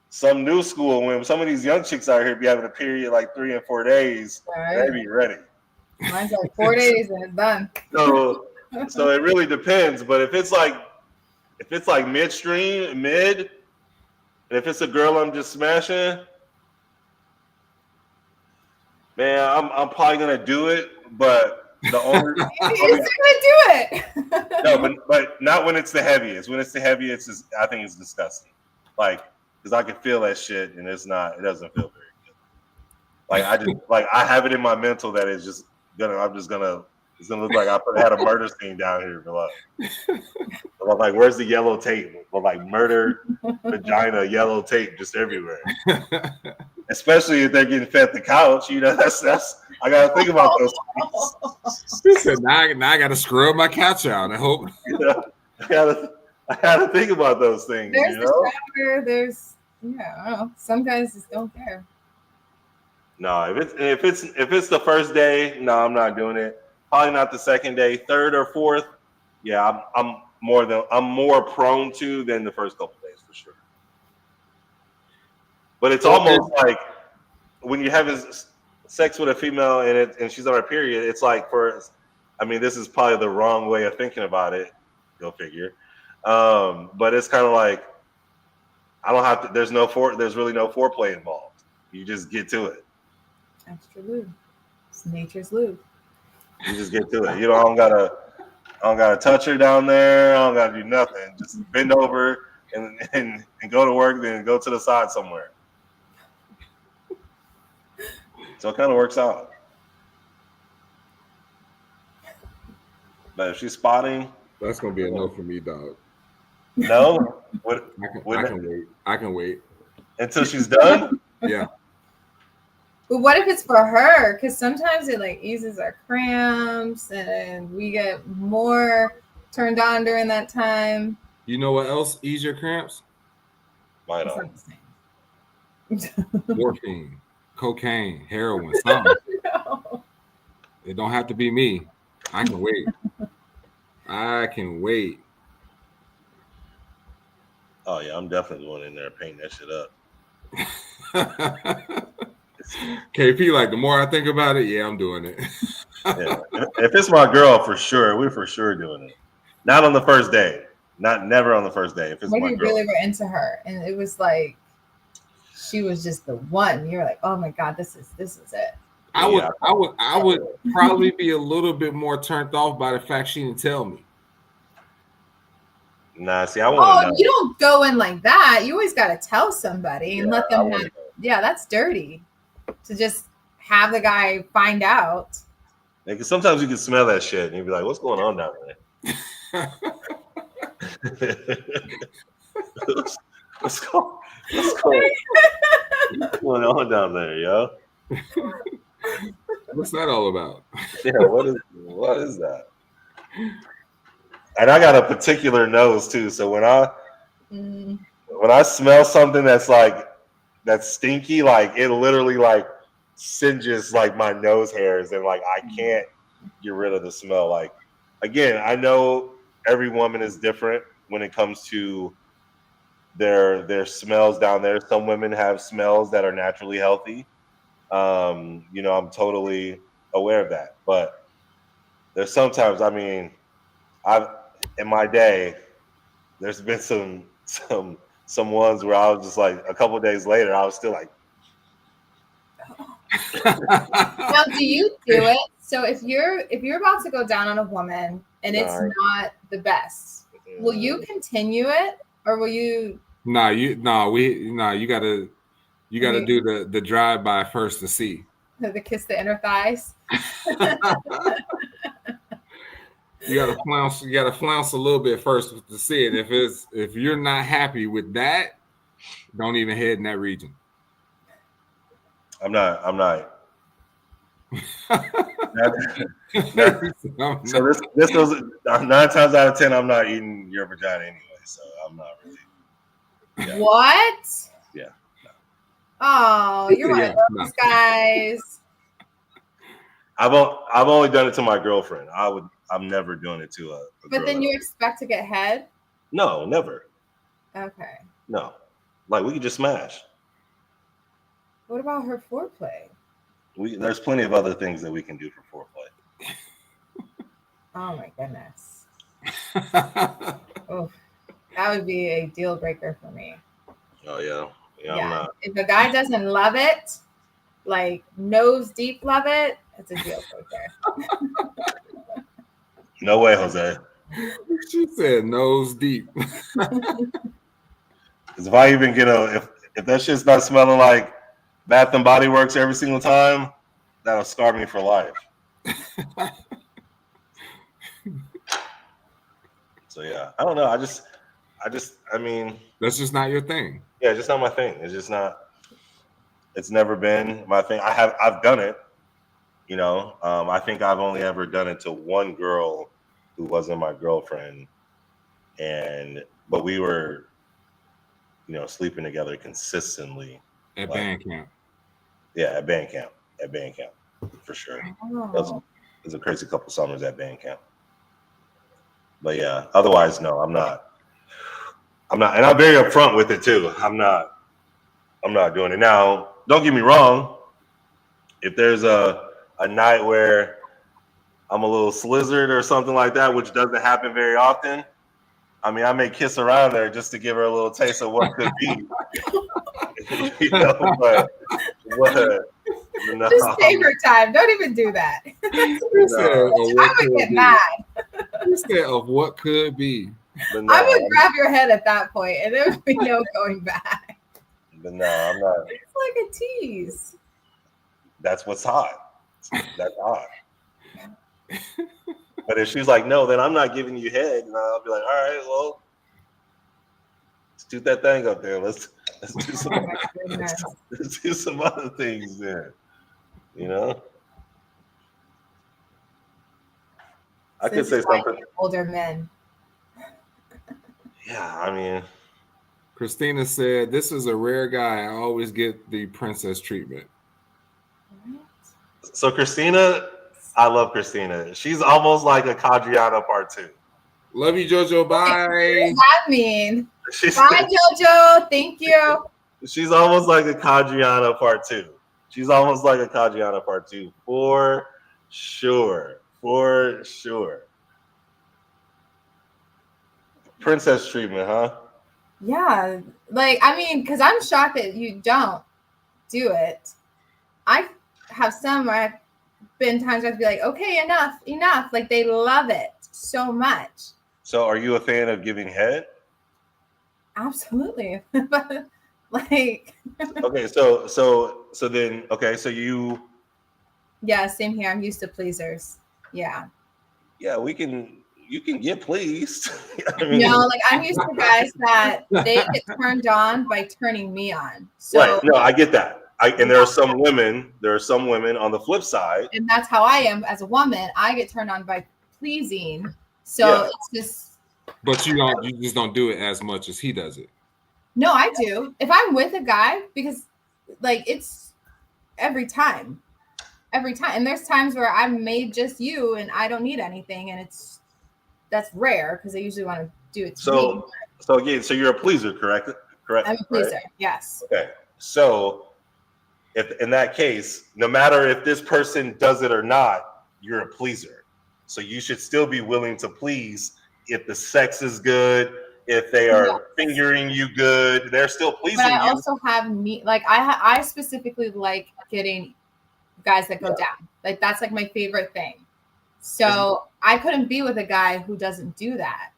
Speaker 2: Some new school, when some of these young chicks out here be having a period like 3 and 4 days, they be ready.
Speaker 3: Mine's like 4 days and it's done.
Speaker 2: So it really depends. But if it's like midstream, and if it's a girl I'm just smashing, man, I'm probably gonna do it. But the only
Speaker 3: You're gonna do it.
Speaker 2: no, but not when it's the heaviest. When it's the heaviest, I think it's disgusting. Like, because I can feel that shit, and it doesn't feel very good. Like I have it in my mental that it's gonna look like I had a murder scene down here below. I'm like, where's the yellow tape? Or like murder, vagina, yellow tape just everywhere. Especially if they're getting fed the couch, that's I gotta think about those things.
Speaker 1: He said, now I gotta scrub my couch out. I hope.
Speaker 2: I gotta think about those things.
Speaker 3: There's the shower, there's I don't know. Some guys just don't care.
Speaker 2: No, if it's the first day, no, I'm not doing it. Probably not the second day, third or fourth. Yeah, I'm more prone to than the first couple days for sure. But it's almost like when you're having sex with a female and she's on her period, it's like this is probably the wrong way of thinking about it. Go figure. But it's kind of like I don't have to. There's really no foreplay involved. You just get to it.
Speaker 3: Extra lube. It's nature's lube.
Speaker 2: You just get to it. I don't gotta touch her down there. I don't gotta do nothing. Just bend over and go to work, then go to the side somewhere. So it kind of works out. But if she's spotting,
Speaker 1: that's gonna be a no for me, dog.
Speaker 2: No,
Speaker 1: I can wait
Speaker 2: until she's done.
Speaker 1: Yeah.
Speaker 3: But what if it's for her? Because sometimes it like eases our cramps, and we get more turned on during that time.
Speaker 1: You know what else ease your cramps? Morphine, cocaine, heroin, something.
Speaker 3: No.
Speaker 1: It don't have to be me. I can wait. I can wait.
Speaker 2: Oh yeah, I'm definitely going in there painting that shit up.
Speaker 1: KP, like the more I think about it, yeah, I'm doing it.
Speaker 2: Yeah. If it's my girl, for sure, we're for sure doing it. Not on the first day. Never on the first day. If it's
Speaker 3: when
Speaker 2: my
Speaker 3: you
Speaker 2: girl.
Speaker 3: really were into her, and it was like she was just the one. You're like, oh my god, this is it.
Speaker 1: I would probably be a little bit more turned off by the fact she didn't tell me.
Speaker 2: Nah, see, I want to know.
Speaker 3: You don't go in like that. You always got to tell somebody and let them know. Yeah, that's dirty. To just have the guy find out.
Speaker 2: Because sometimes you can smell that shit and you'd be like, what's going on down there? What's going on down there, yo?
Speaker 1: What's that all about?
Speaker 2: Yeah, what is that? And I got a particular nose too, so when I smell something that's stinky, like it literally like singes like my nose hairs, and like I can't get rid of the smell. Like, again, I know every woman is different when it comes to their smells down there. Some women have smells that are naturally healthy. I'm totally aware of that, but there's sometimes, I've in my day, there's been some ones where I was just like, a couple of days later, I was still like.
Speaker 3: Now, do you do it? So if you're about to go down on a woman and it's not the best, will you continue it or will you?
Speaker 1: You gotta do the drive by first to see.
Speaker 3: The kiss the inner thighs.
Speaker 1: You gotta flounce a little bit first to see it. If you're not happy with that, don't even head in that region.
Speaker 2: I'm not. So this was 9 times out of 10. I'm not eating your vagina anyway, so I'm not really.
Speaker 3: Yeah. What?
Speaker 2: Yeah. No.
Speaker 3: Oh, you're one of those guys.
Speaker 2: I've only done it to my girlfriend. I'm never doing it to a
Speaker 3: But
Speaker 2: girl
Speaker 3: then you expect to get head?
Speaker 2: No, never.
Speaker 3: Okay.
Speaker 2: No, like we could just smash.
Speaker 3: What about her foreplay?
Speaker 2: There's plenty of other things that we can do for foreplay.
Speaker 3: Oh my goodness. Oh, that would be a deal breaker for me.
Speaker 2: Oh yeah. I'm not.
Speaker 3: If a guy doesn't love it, like nose deep love it, it's a deal breaker.
Speaker 2: No way, Jose.
Speaker 1: She said nose deep.
Speaker 2: Because if I even get if that shit's not smelling like Bath and Body Works every single time, that'll scar me for life. So yeah, I don't know.
Speaker 1: That's just not your thing.
Speaker 2: Yeah, just not my thing. It's just not. It's never been my thing. I've done it. I think I've only ever done it to one girl who wasn't my girlfriend, but we were, sleeping together consistently
Speaker 1: at band camp.
Speaker 2: Yeah, at band camp, for sure.
Speaker 3: Oh.
Speaker 2: It was a crazy couple summers at band camp. But yeah, otherwise, no, I'm not, and I'm very upfront with it too. I'm not doing it. Now, don't get me wrong. If there's a night where I'm a little slizzard or something like that, which doesn't happen very often, I may kiss around there just to give her a little taste of what could be. But no.
Speaker 3: Just take her time. Don't even do that. I would get mad.
Speaker 1: Instead of what could be.
Speaker 2: No,
Speaker 3: I would grab your head at that point, and there would be no going back.
Speaker 2: But no, I'm not.
Speaker 3: It's like a tease.
Speaker 2: That's what's hot. That's hot. But if she's like, no, then I'm not giving you head, and I'll be like, all right, well, let's do that thing up there. Let's do some. Let's do some other things there. I could say something.
Speaker 3: Older men.
Speaker 2: Yeah,
Speaker 1: Christina said, "This is a rare guy. I always get the princess treatment."
Speaker 2: So Christina, I love Christina. She's almost like a Kadriana part 2.
Speaker 1: Love you, JoJo. Bye.
Speaker 3: What does that mean? Bye, JoJo. Thank you.
Speaker 2: She's almost like a Kadriana part 2. She's almost like a Kadriana part 2 for sure. For sure. Princess treatment, huh?
Speaker 3: Yeah. Because I'm shocked that you don't do it. I have some where I've been times where I'd be like, okay, enough. Like they love it so much.
Speaker 2: So are you a fan of giving head?
Speaker 3: Absolutely. Like
Speaker 2: okay, so then so you
Speaker 3: yeah, same here. I'm used to pleasers. Yeah.
Speaker 2: Yeah, we can you can get pleased. I mean,
Speaker 3: No, like I'm used to guys that they get turned on by turning me on. So
Speaker 2: right. No, I get that. And there are some women on the flip side.
Speaker 3: And that's how I am as a woman. I get turned on by pleasing. So
Speaker 2: Yeah.
Speaker 3: it's just.
Speaker 1: But you just don't do it as much as he does it.
Speaker 3: No, I do. If I'm with a guy, because like it's every time. And there's times where I'm made just you and I don't need anything, and that's rare because I usually want to do it to me.
Speaker 2: So again, so you're a pleaser, correct?
Speaker 3: I'm a pleaser,
Speaker 2: right?
Speaker 3: yes.
Speaker 2: Okay. So if in that case, no matter if this person does it or not, you're a pleaser. So you should still be willing to please if the sex is good, if they are fingering you good, they're still pleasing you.
Speaker 3: But I also have I specifically like getting guys that go down. Like that's like my favorite thing. So I couldn't be with a guy who doesn't do that.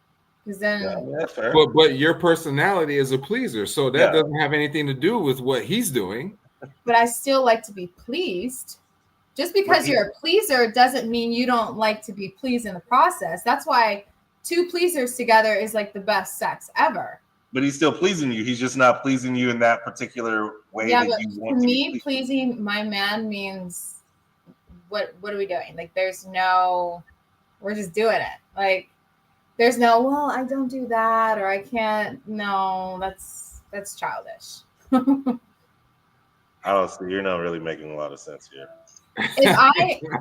Speaker 3: Because then
Speaker 2: that's fair.
Speaker 1: But your personality is a pleaser, so that doesn't have anything to do with what he's doing.
Speaker 3: But I still like to be pleased. Just because you're a pleaser doesn't mean you don't like to be pleased in the process. That's why 2 pleasers together is like the best sex ever.
Speaker 2: But he's still pleasing you. He's just not pleasing you in that particular way that you want to.
Speaker 3: To me, pleasing my man means what are we doing? Like we're just doing it. Like there's no, well, I don't do that or I can't. No, that's childish.
Speaker 2: I don't see. You're not really making a lot of sense here.
Speaker 3: If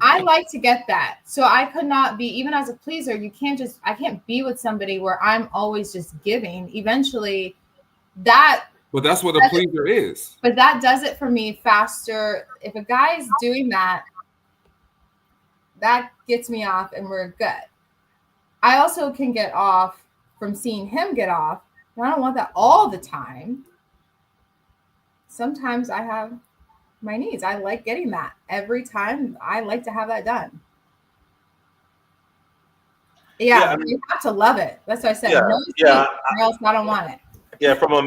Speaker 3: I like to get that, so I could not be, even as a pleaser, I can't be with somebody where I'm always just giving. Eventually but that's
Speaker 1: what a pleaser is.
Speaker 3: But that does it for me faster. If a guy is doing that gets me off and we're good. I also can get off from seeing him get off. And I don't want that all the time. Sometimes I have my needs. I like getting that every time. I like to have that done. Yeah, you have to love it. That's what I said. Or else I don't want it.
Speaker 2: Yeah, from a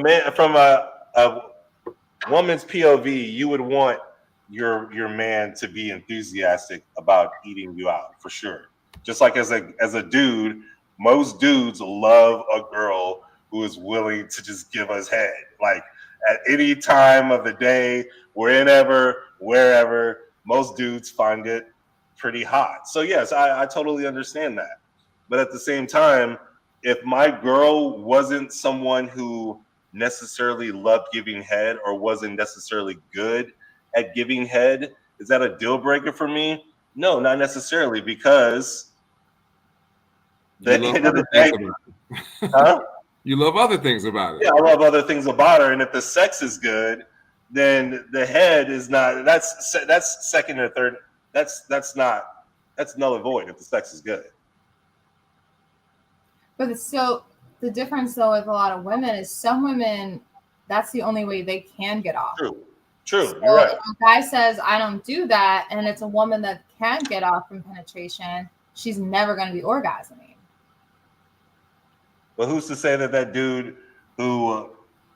Speaker 2: woman's POV, you would want your man to be enthusiastic about eating you out for sure. Just like as a dude, most dudes love a girl who is willing to just give us head. Like at any time of the day, wherever, most dudes find it pretty hot. So yes, I totally understand that. But at the same time, if my girl wasn't someone who necessarily loved giving head or wasn't necessarily good at giving head, is that a deal breaker for me? No, not necessarily, because
Speaker 1: you love other things about it.
Speaker 2: Yeah, I love other things about her, and if the sex is good, then the head is not. That's second or third. That's null and void if the sex is good.
Speaker 3: But the difference though with a lot of women is some women, that's the only way they can get off.
Speaker 2: True.
Speaker 3: So
Speaker 2: You're right.
Speaker 3: if a guy says I don't do that, and it's a woman that can get off from penetration, she's never going to be orgasming.
Speaker 2: But who's to say that dude who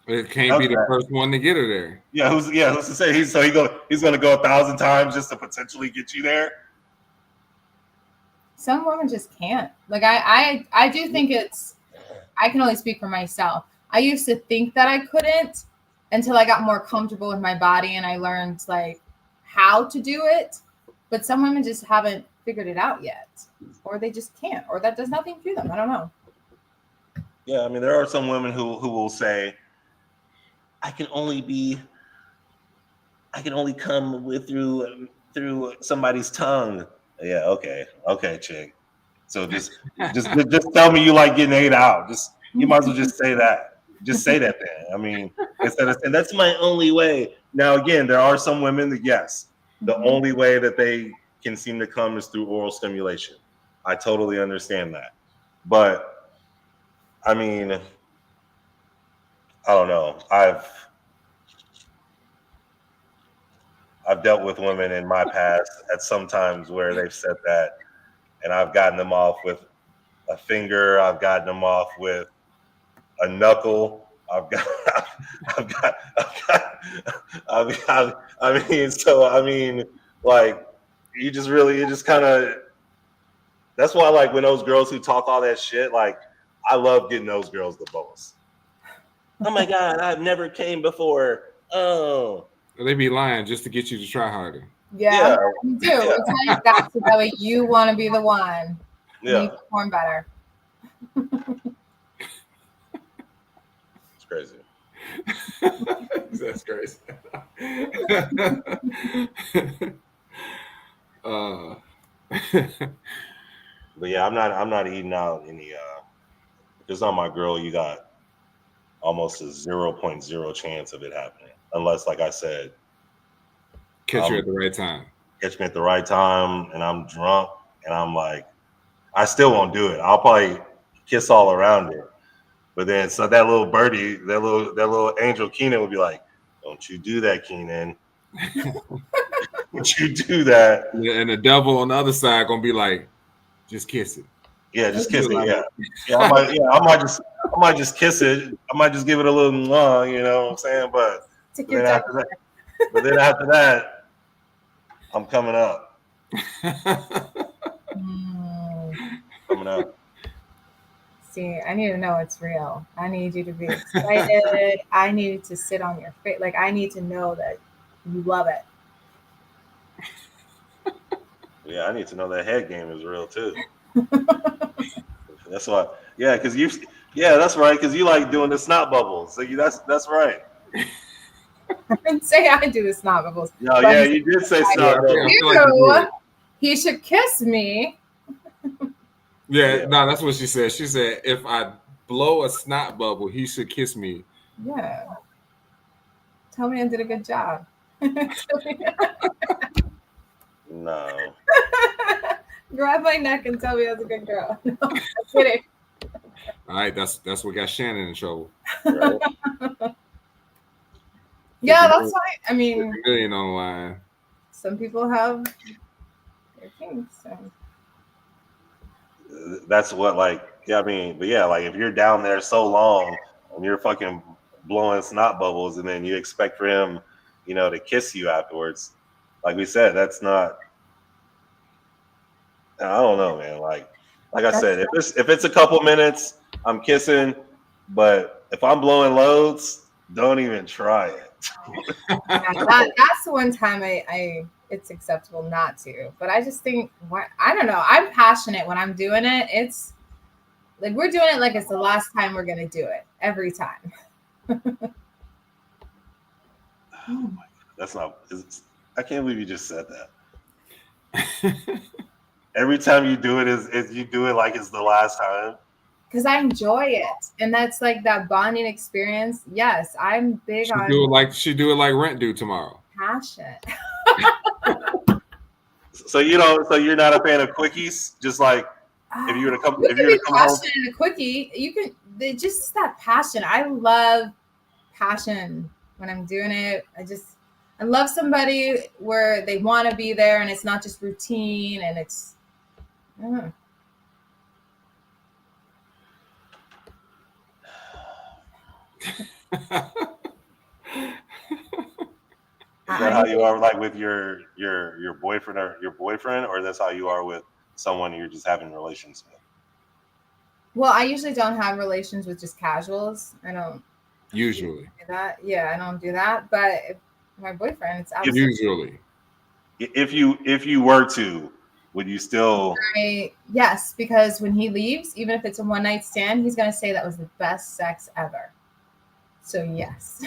Speaker 1: it can't be the first one to get her there?
Speaker 2: Yeah, who's to say he's going to go 1,000 times just to potentially get you there?
Speaker 3: Some women just can't. Like I do think I can only speak for myself. I used to think that I couldn't until I got more comfortable with my body and I learned like how to do it. But some women just haven't figured it out yet, or they just can't, or that does nothing to them. I don't know.
Speaker 2: Yeah, I mean, there are some women who will say, I can only come through somebody's tongue. Yeah, okay, chick. So just tell me you like getting ate out. You might as well just say that. Just say that then. I mean, instead of saying that's my only way. Now again, there are some women that the only way that they can seem to come is through oral stimulation. I totally understand that. But I mean, I don't know. I've dealt with women in my past at some times where they've said that, and I've gotten them off with a finger. I've gotten them off with a knuckle. I mean, like you just kind of, That's why, like, when those girls who talk all that shit, like, I love getting those girls the most. Oh my God, I've never came before. Oh.
Speaker 1: They be lying just to get you to try harder.
Speaker 3: Yeah, you do.
Speaker 2: Yeah.
Speaker 3: We tell you that so that way you want to be the one.
Speaker 2: Yeah.
Speaker 3: You perform better.
Speaker 2: It's crazy.
Speaker 1: That's crazy.
Speaker 2: But yeah, I'm not eating out any. If it's not my girl, you got almost a 0.0 chance of it happening, unless, like I said,
Speaker 1: Catch you at the right time.
Speaker 2: Catch me at the right time, and I'm drunk, and I'm like, I still won't do it. I'll probably kiss all around it, but then so that little birdie, that little angel Keinon would be like, "Don't you do that, Keinon? Don't you do that?"
Speaker 1: And the devil on the other side gonna be like, just kiss it.
Speaker 2: Yeah, just kiss it. Yeah, I might just kiss it. I might just give it a little, you know what I'm saying? But then after that, I'm coming up. Coming up.
Speaker 3: See, I need to know it's real. I need you to be excited. I need it to sit on your face. Like, I need to know that you love it.
Speaker 2: Yeah, I need to know that head game is real too. That's why. Yeah, because that's right. Because you like doing the snot bubbles. So that's right.
Speaker 3: I didn't say I do the snot bubbles.
Speaker 2: No, yeah, you did say snot bubbles.
Speaker 3: He should kiss me.
Speaker 1: Yeah, no, that's what she said. She said, if I blow a snot bubble, he should kiss me.
Speaker 3: Yeah. Tell me I did a good job.
Speaker 2: No.
Speaker 3: Grab my neck and tell me I was a good girl. No, I'm kidding.
Speaker 1: All right, that's what got Shannon in trouble.
Speaker 2: Right.
Speaker 3: Yeah, that's why. I mean,
Speaker 1: $50 million online.
Speaker 3: Some people have their kinks. So.
Speaker 2: That's what, like, yeah, I mean, but yeah, like if you're down there so long and you're fucking blowing snot bubbles and then you expect for him, you know, to kiss you afterwards, like we said, that's not. I don't know, man. Like I said, if it's a couple minutes, I'm kissing, but if I'm blowing loads, don't even try it.
Speaker 3: That's the one time I it's acceptable not to. But I just think, I don't know. I'm passionate when I'm doing it. It's like we're doing it like it's the last time we're gonna do it every time.
Speaker 2: Oh my God, that's not. I can't believe you just said that. Every time you do it is you do it like it's the last time.
Speaker 3: Because I enjoy it, and that's like that bonding experience. Yes, I'm big
Speaker 1: She
Speaker 3: on.
Speaker 1: do it like Rent do tomorrow.
Speaker 3: Passion.
Speaker 2: So you're not a fan of quickies, just like if you were to come home.
Speaker 3: In a quickie, you can. Just that passion. I love passion when I'm doing it. I love somebody where they want to be there, and it's not just routine, and it's.
Speaker 2: Is that how you are, like with your boyfriend or that's how you are with someone you're just having relations with?
Speaker 3: Well, I usually don't have relations with just casuals. I don't
Speaker 1: usually
Speaker 3: do that. Yeah, I don't do that. But if my boyfriend, it's absolutely
Speaker 1: usually.
Speaker 2: If you were to, would you still?
Speaker 3: Yes, because when he leaves, even if it's a one night stand, he's gonna say that was the best sex ever. So yes.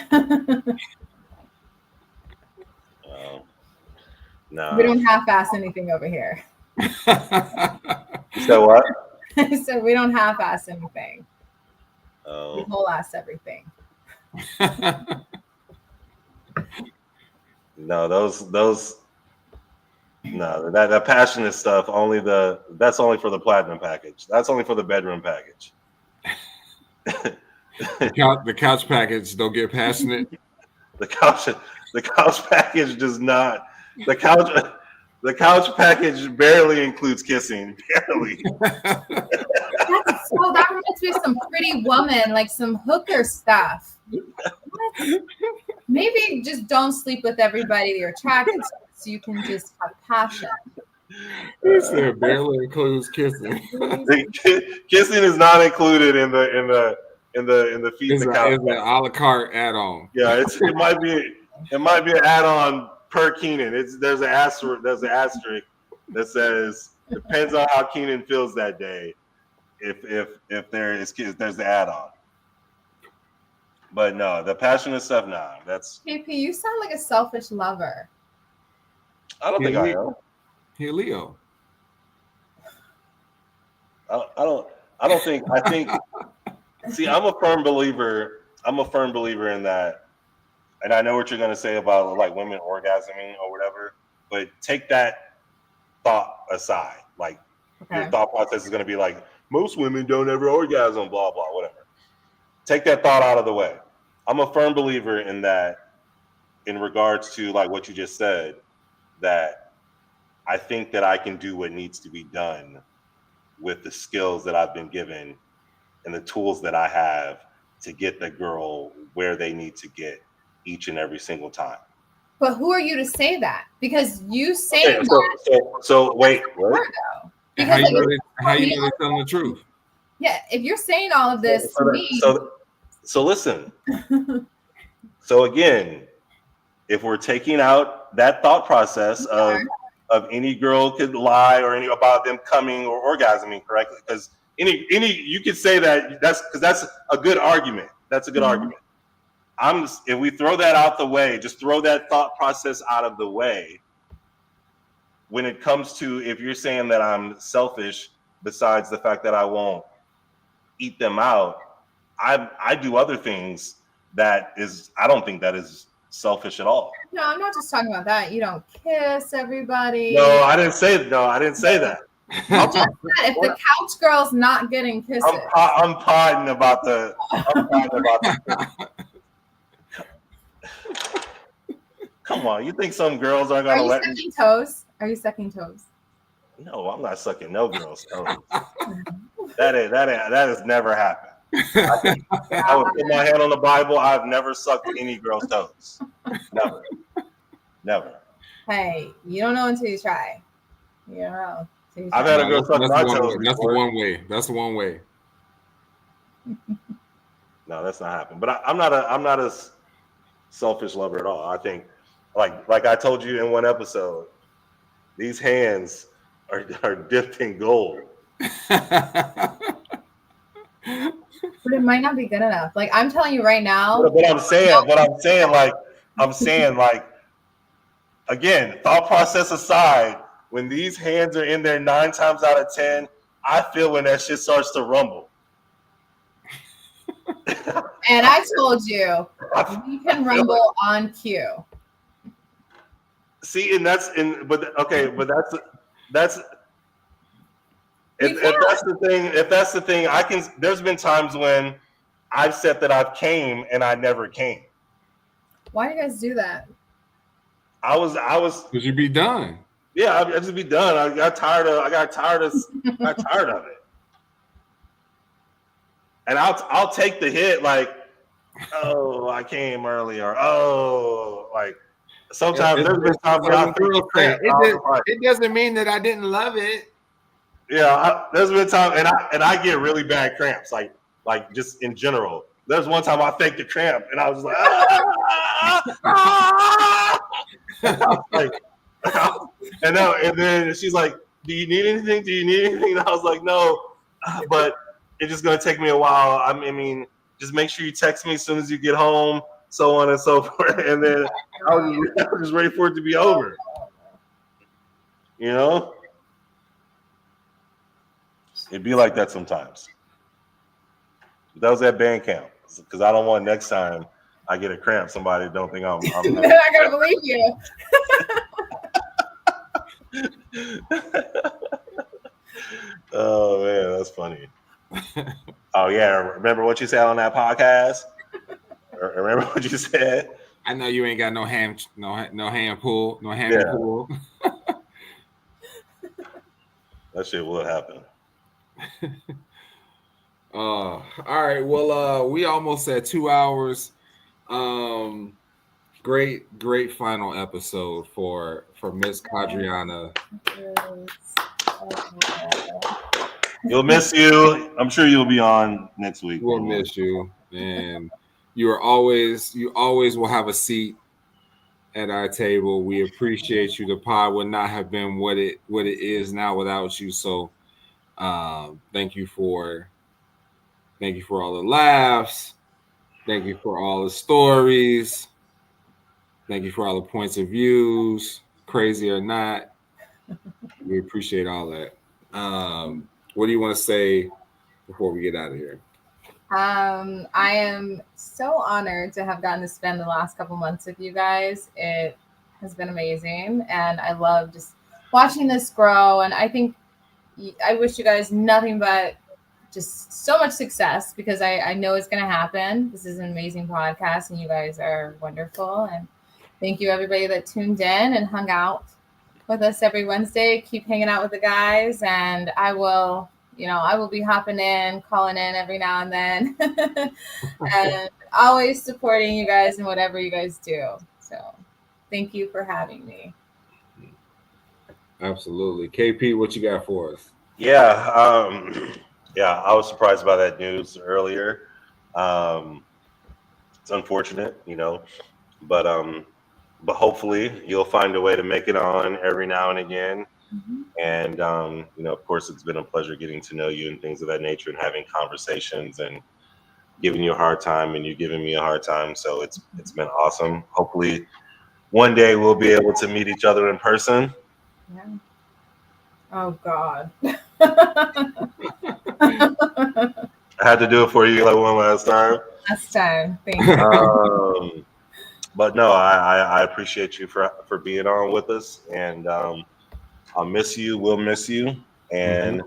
Speaker 2: No.
Speaker 3: We don't half-ass anything over here.
Speaker 2: So what?
Speaker 3: So we don't half-ass anything.
Speaker 2: Oh.
Speaker 3: We whole-ass everything.
Speaker 2: No, those. No, that passionate stuff. That's only for the platinum package. That's only for the bedroom package.
Speaker 1: The couch package don't get passionate.
Speaker 2: The couch package does not. The couch package barely includes kissing. Barely.
Speaker 3: That reminds me of some Pretty Woman, like some hooker stuff. What? Maybe just don't sleep with everybody you're attracted to, so you can just have passion.
Speaker 1: He said barely includes kissing.
Speaker 2: Kissing is not included in the feed
Speaker 1: It's
Speaker 2: the
Speaker 1: an
Speaker 2: couch.
Speaker 1: a la carte add-on.
Speaker 2: Yeah, it might be an add-on per Keinon. There's an asterisk that says depends on how Keinon feels that day. If there's the add-on. But no, the passionate stuff, nah. That's
Speaker 3: KP, you sound like a selfish lover.
Speaker 2: I don't think I am.
Speaker 1: Here, Leo.
Speaker 2: I don't think. I think. See, I'm a firm believer in that, and I know what you're gonna say about like women orgasming or whatever. But take that thought aside. Like your thought process is gonna be like most women don't ever orgasm, blah blah, whatever. Take that thought out of the way. I'm a firm believer in that, in regards to like what you just said, that I think that I can do what needs to be done with the skills that I've been given and the tools that I have to get the girl where they need to get each and every single time.
Speaker 3: But who are you to say that? Because you say that.
Speaker 2: So wait.
Speaker 1: And how you know they're telling the truth?
Speaker 3: Yeah, if you're saying all of this to me.
Speaker 2: So listen. So again, if we're taking out that thought process of any girl could lie or any about them coming or orgasming correctly, because any you could say that's a good argument. That's a good argument. If we throw that out the way, just throw that thought process out of the way. When it comes to if you're saying that I'm selfish, besides the fact that I won't eat them out, I do other things I don't think that is selfish at all.
Speaker 3: No, I'm not just talking about that. You don't kiss everybody.
Speaker 2: No, I didn't say that.
Speaker 3: I just said if the couch girl's not getting kisses.
Speaker 2: I'm podding about the. Come on, you think some girls aren't gonna let me?
Speaker 3: Toes? Are you sucking toes?
Speaker 2: No, I'm not sucking no girls' toes. That has never happened. I would put my hand on the Bible. I've never sucked any girl's toes. Never.
Speaker 3: Hey, you don't know until you try. You don't know.
Speaker 2: I've had a girl suck my toes.
Speaker 1: That's the one way.
Speaker 2: No, that's not happening. But I'm not a selfish lover at all. I think, like I told you in one episode, these hands are dipped in gold.
Speaker 3: But it might not be good enough. Like I'm telling you right now.
Speaker 2: But I'm saying, again, thought process aside, when these hands are in there 9 times out of 10, I feel when that shit starts to rumble.
Speaker 3: And I told you, we can rumble on cue.
Speaker 2: See, but that's if that's the thing, I can. There's been times when I've said that I've came and I never came.
Speaker 3: Why do you guys do that?
Speaker 2: I was.
Speaker 1: Because you'd be done.
Speaker 2: Yeah, I just be done. I got tired of it. And I'll take the hit like, oh, I came early, or oh, like sometimes there's been times where
Speaker 1: it doesn't mean that I didn't love it.
Speaker 2: Yeah, there's been times, and I get really bad cramps, like just in general. There's one time I faked a cramp, and I was like, and then she's like, "Do you need anything? And I was like, "No, but it's just gonna take me a while. I mean, just make sure you text me as soon as you get home, so on and so forth." And then I was just ready for it to be over. You know. It'd be like that sometimes. That was at band camp because I don't want next time I get a cramp, somebody don't think I'm
Speaker 3: They're not gonna believe you.
Speaker 2: Oh man, that's funny. Oh yeah, remember what you said on that podcast? Remember what you said?
Speaker 1: I know you ain't got no hand pull.
Speaker 2: That shit will happen.
Speaker 1: All right. Well, we almost at 2 hours. Great final episode for Miss Kadriana.
Speaker 2: You'll miss you. I'm sure you'll be on next week.
Speaker 1: We'll miss you, and you always will have a seat at our table. We appreciate you. The pod would not have been what it is now without you. So, thank you for all the laughs. Thank you for all the stories. Thank you for all the points of views, crazy or not. We appreciate all that. What do you want to say before we get out of here?
Speaker 3: I am so honored to have gotten to spend the last couple months with you guys. It has been amazing, and I love just watching this grow. And I think I wish you guys nothing but just so much success, because I know it's going to happen. This is an amazing podcast, and you guys are wonderful. And thank you, everybody that tuned in and hung out with us every Wednesday. Keep hanging out with the guys, and I will be hopping in, calling in every now and then, and always supporting you guys in whatever you guys do. So thank you for having me.
Speaker 1: Absolutely. KP, what you got for us?
Speaker 2: Yeah. I was surprised by that news earlier. It's unfortunate, but hopefully you'll find a way to make it on every now and again. Mm-hmm. And, of course, it's been a pleasure getting to know you and things of that nature, and having conversations and giving you a hard time, and you giving me a hard time. So it's been awesome. Hopefully one day we'll be able to meet each other in person.
Speaker 3: Yeah. Oh, God.
Speaker 2: I had to do it for you like one last time.
Speaker 3: Thank you.
Speaker 2: But no, I appreciate you for being on with us, and I'll miss you. We'll miss you, and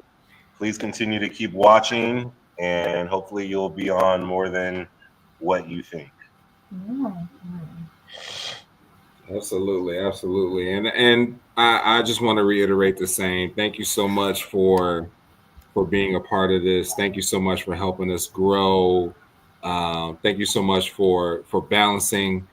Speaker 2: please continue to keep watching, and hopefully you'll be on more than what you think.
Speaker 1: Absolutely, and I just want to reiterate the same. Thank you so much for being a part of this. Thank you so much for helping us grow. Thank you so much for balancing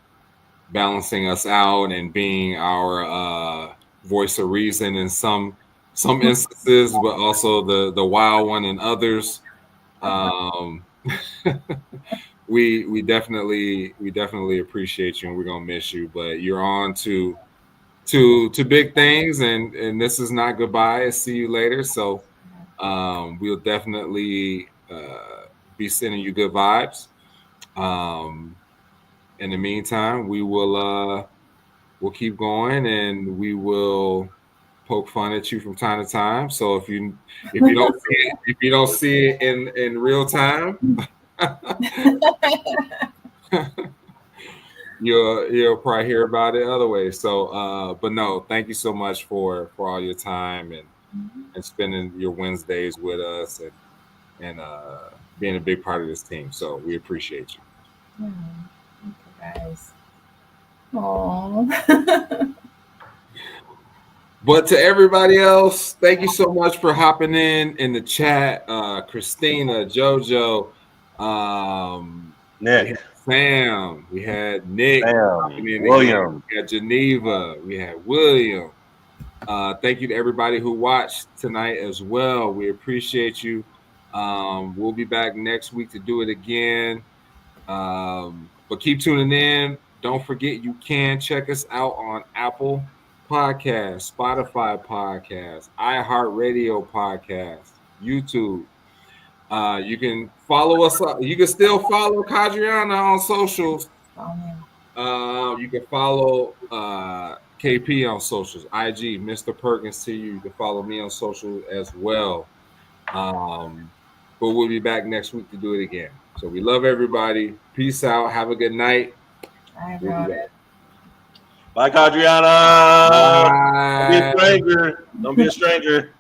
Speaker 1: us out and being our voice of reason in some instances, but also the wild one in others. We definitely appreciate you, and we're gonna miss you. But you're on to big things, and this is not goodbye. See you later. So we'll definitely be sending you good vibes. In the meantime, we'll keep going, and we will poke fun at you from time to time. So if you don't see it in real time, you'll probably hear about it other ways. So but no, thank you so much for all your time and spending your Wednesdays with us, and being a big part of this team. So we appreciate you.
Speaker 3: Thank you, guys. Aww.
Speaker 1: But to everybody else, thank you so much for hopping in the chat. Christina, JoJo,
Speaker 2: Nick,
Speaker 1: Sam, we had Nick,
Speaker 2: William,
Speaker 1: we had Geneva, we had William. Thank you to everybody who watched tonight as well. We appreciate you. We'll be back next week to do it again. But keep tuning in. Don't forget, you can check us out on Apple Podcasts, Spotify Podcasts, iHeartRadio Podcasts, YouTube. You can follow us. You can still follow Kadriana on socials. You can follow KP on socials, IG, Mr. Perkins to you. You can follow me on social as well. But we'll be back next week to do it again. So we love everybody. Peace out. Have a good night.
Speaker 2: Bye, Kadriana.
Speaker 1: Bye.
Speaker 2: Don't be a stranger. Don't be a stranger.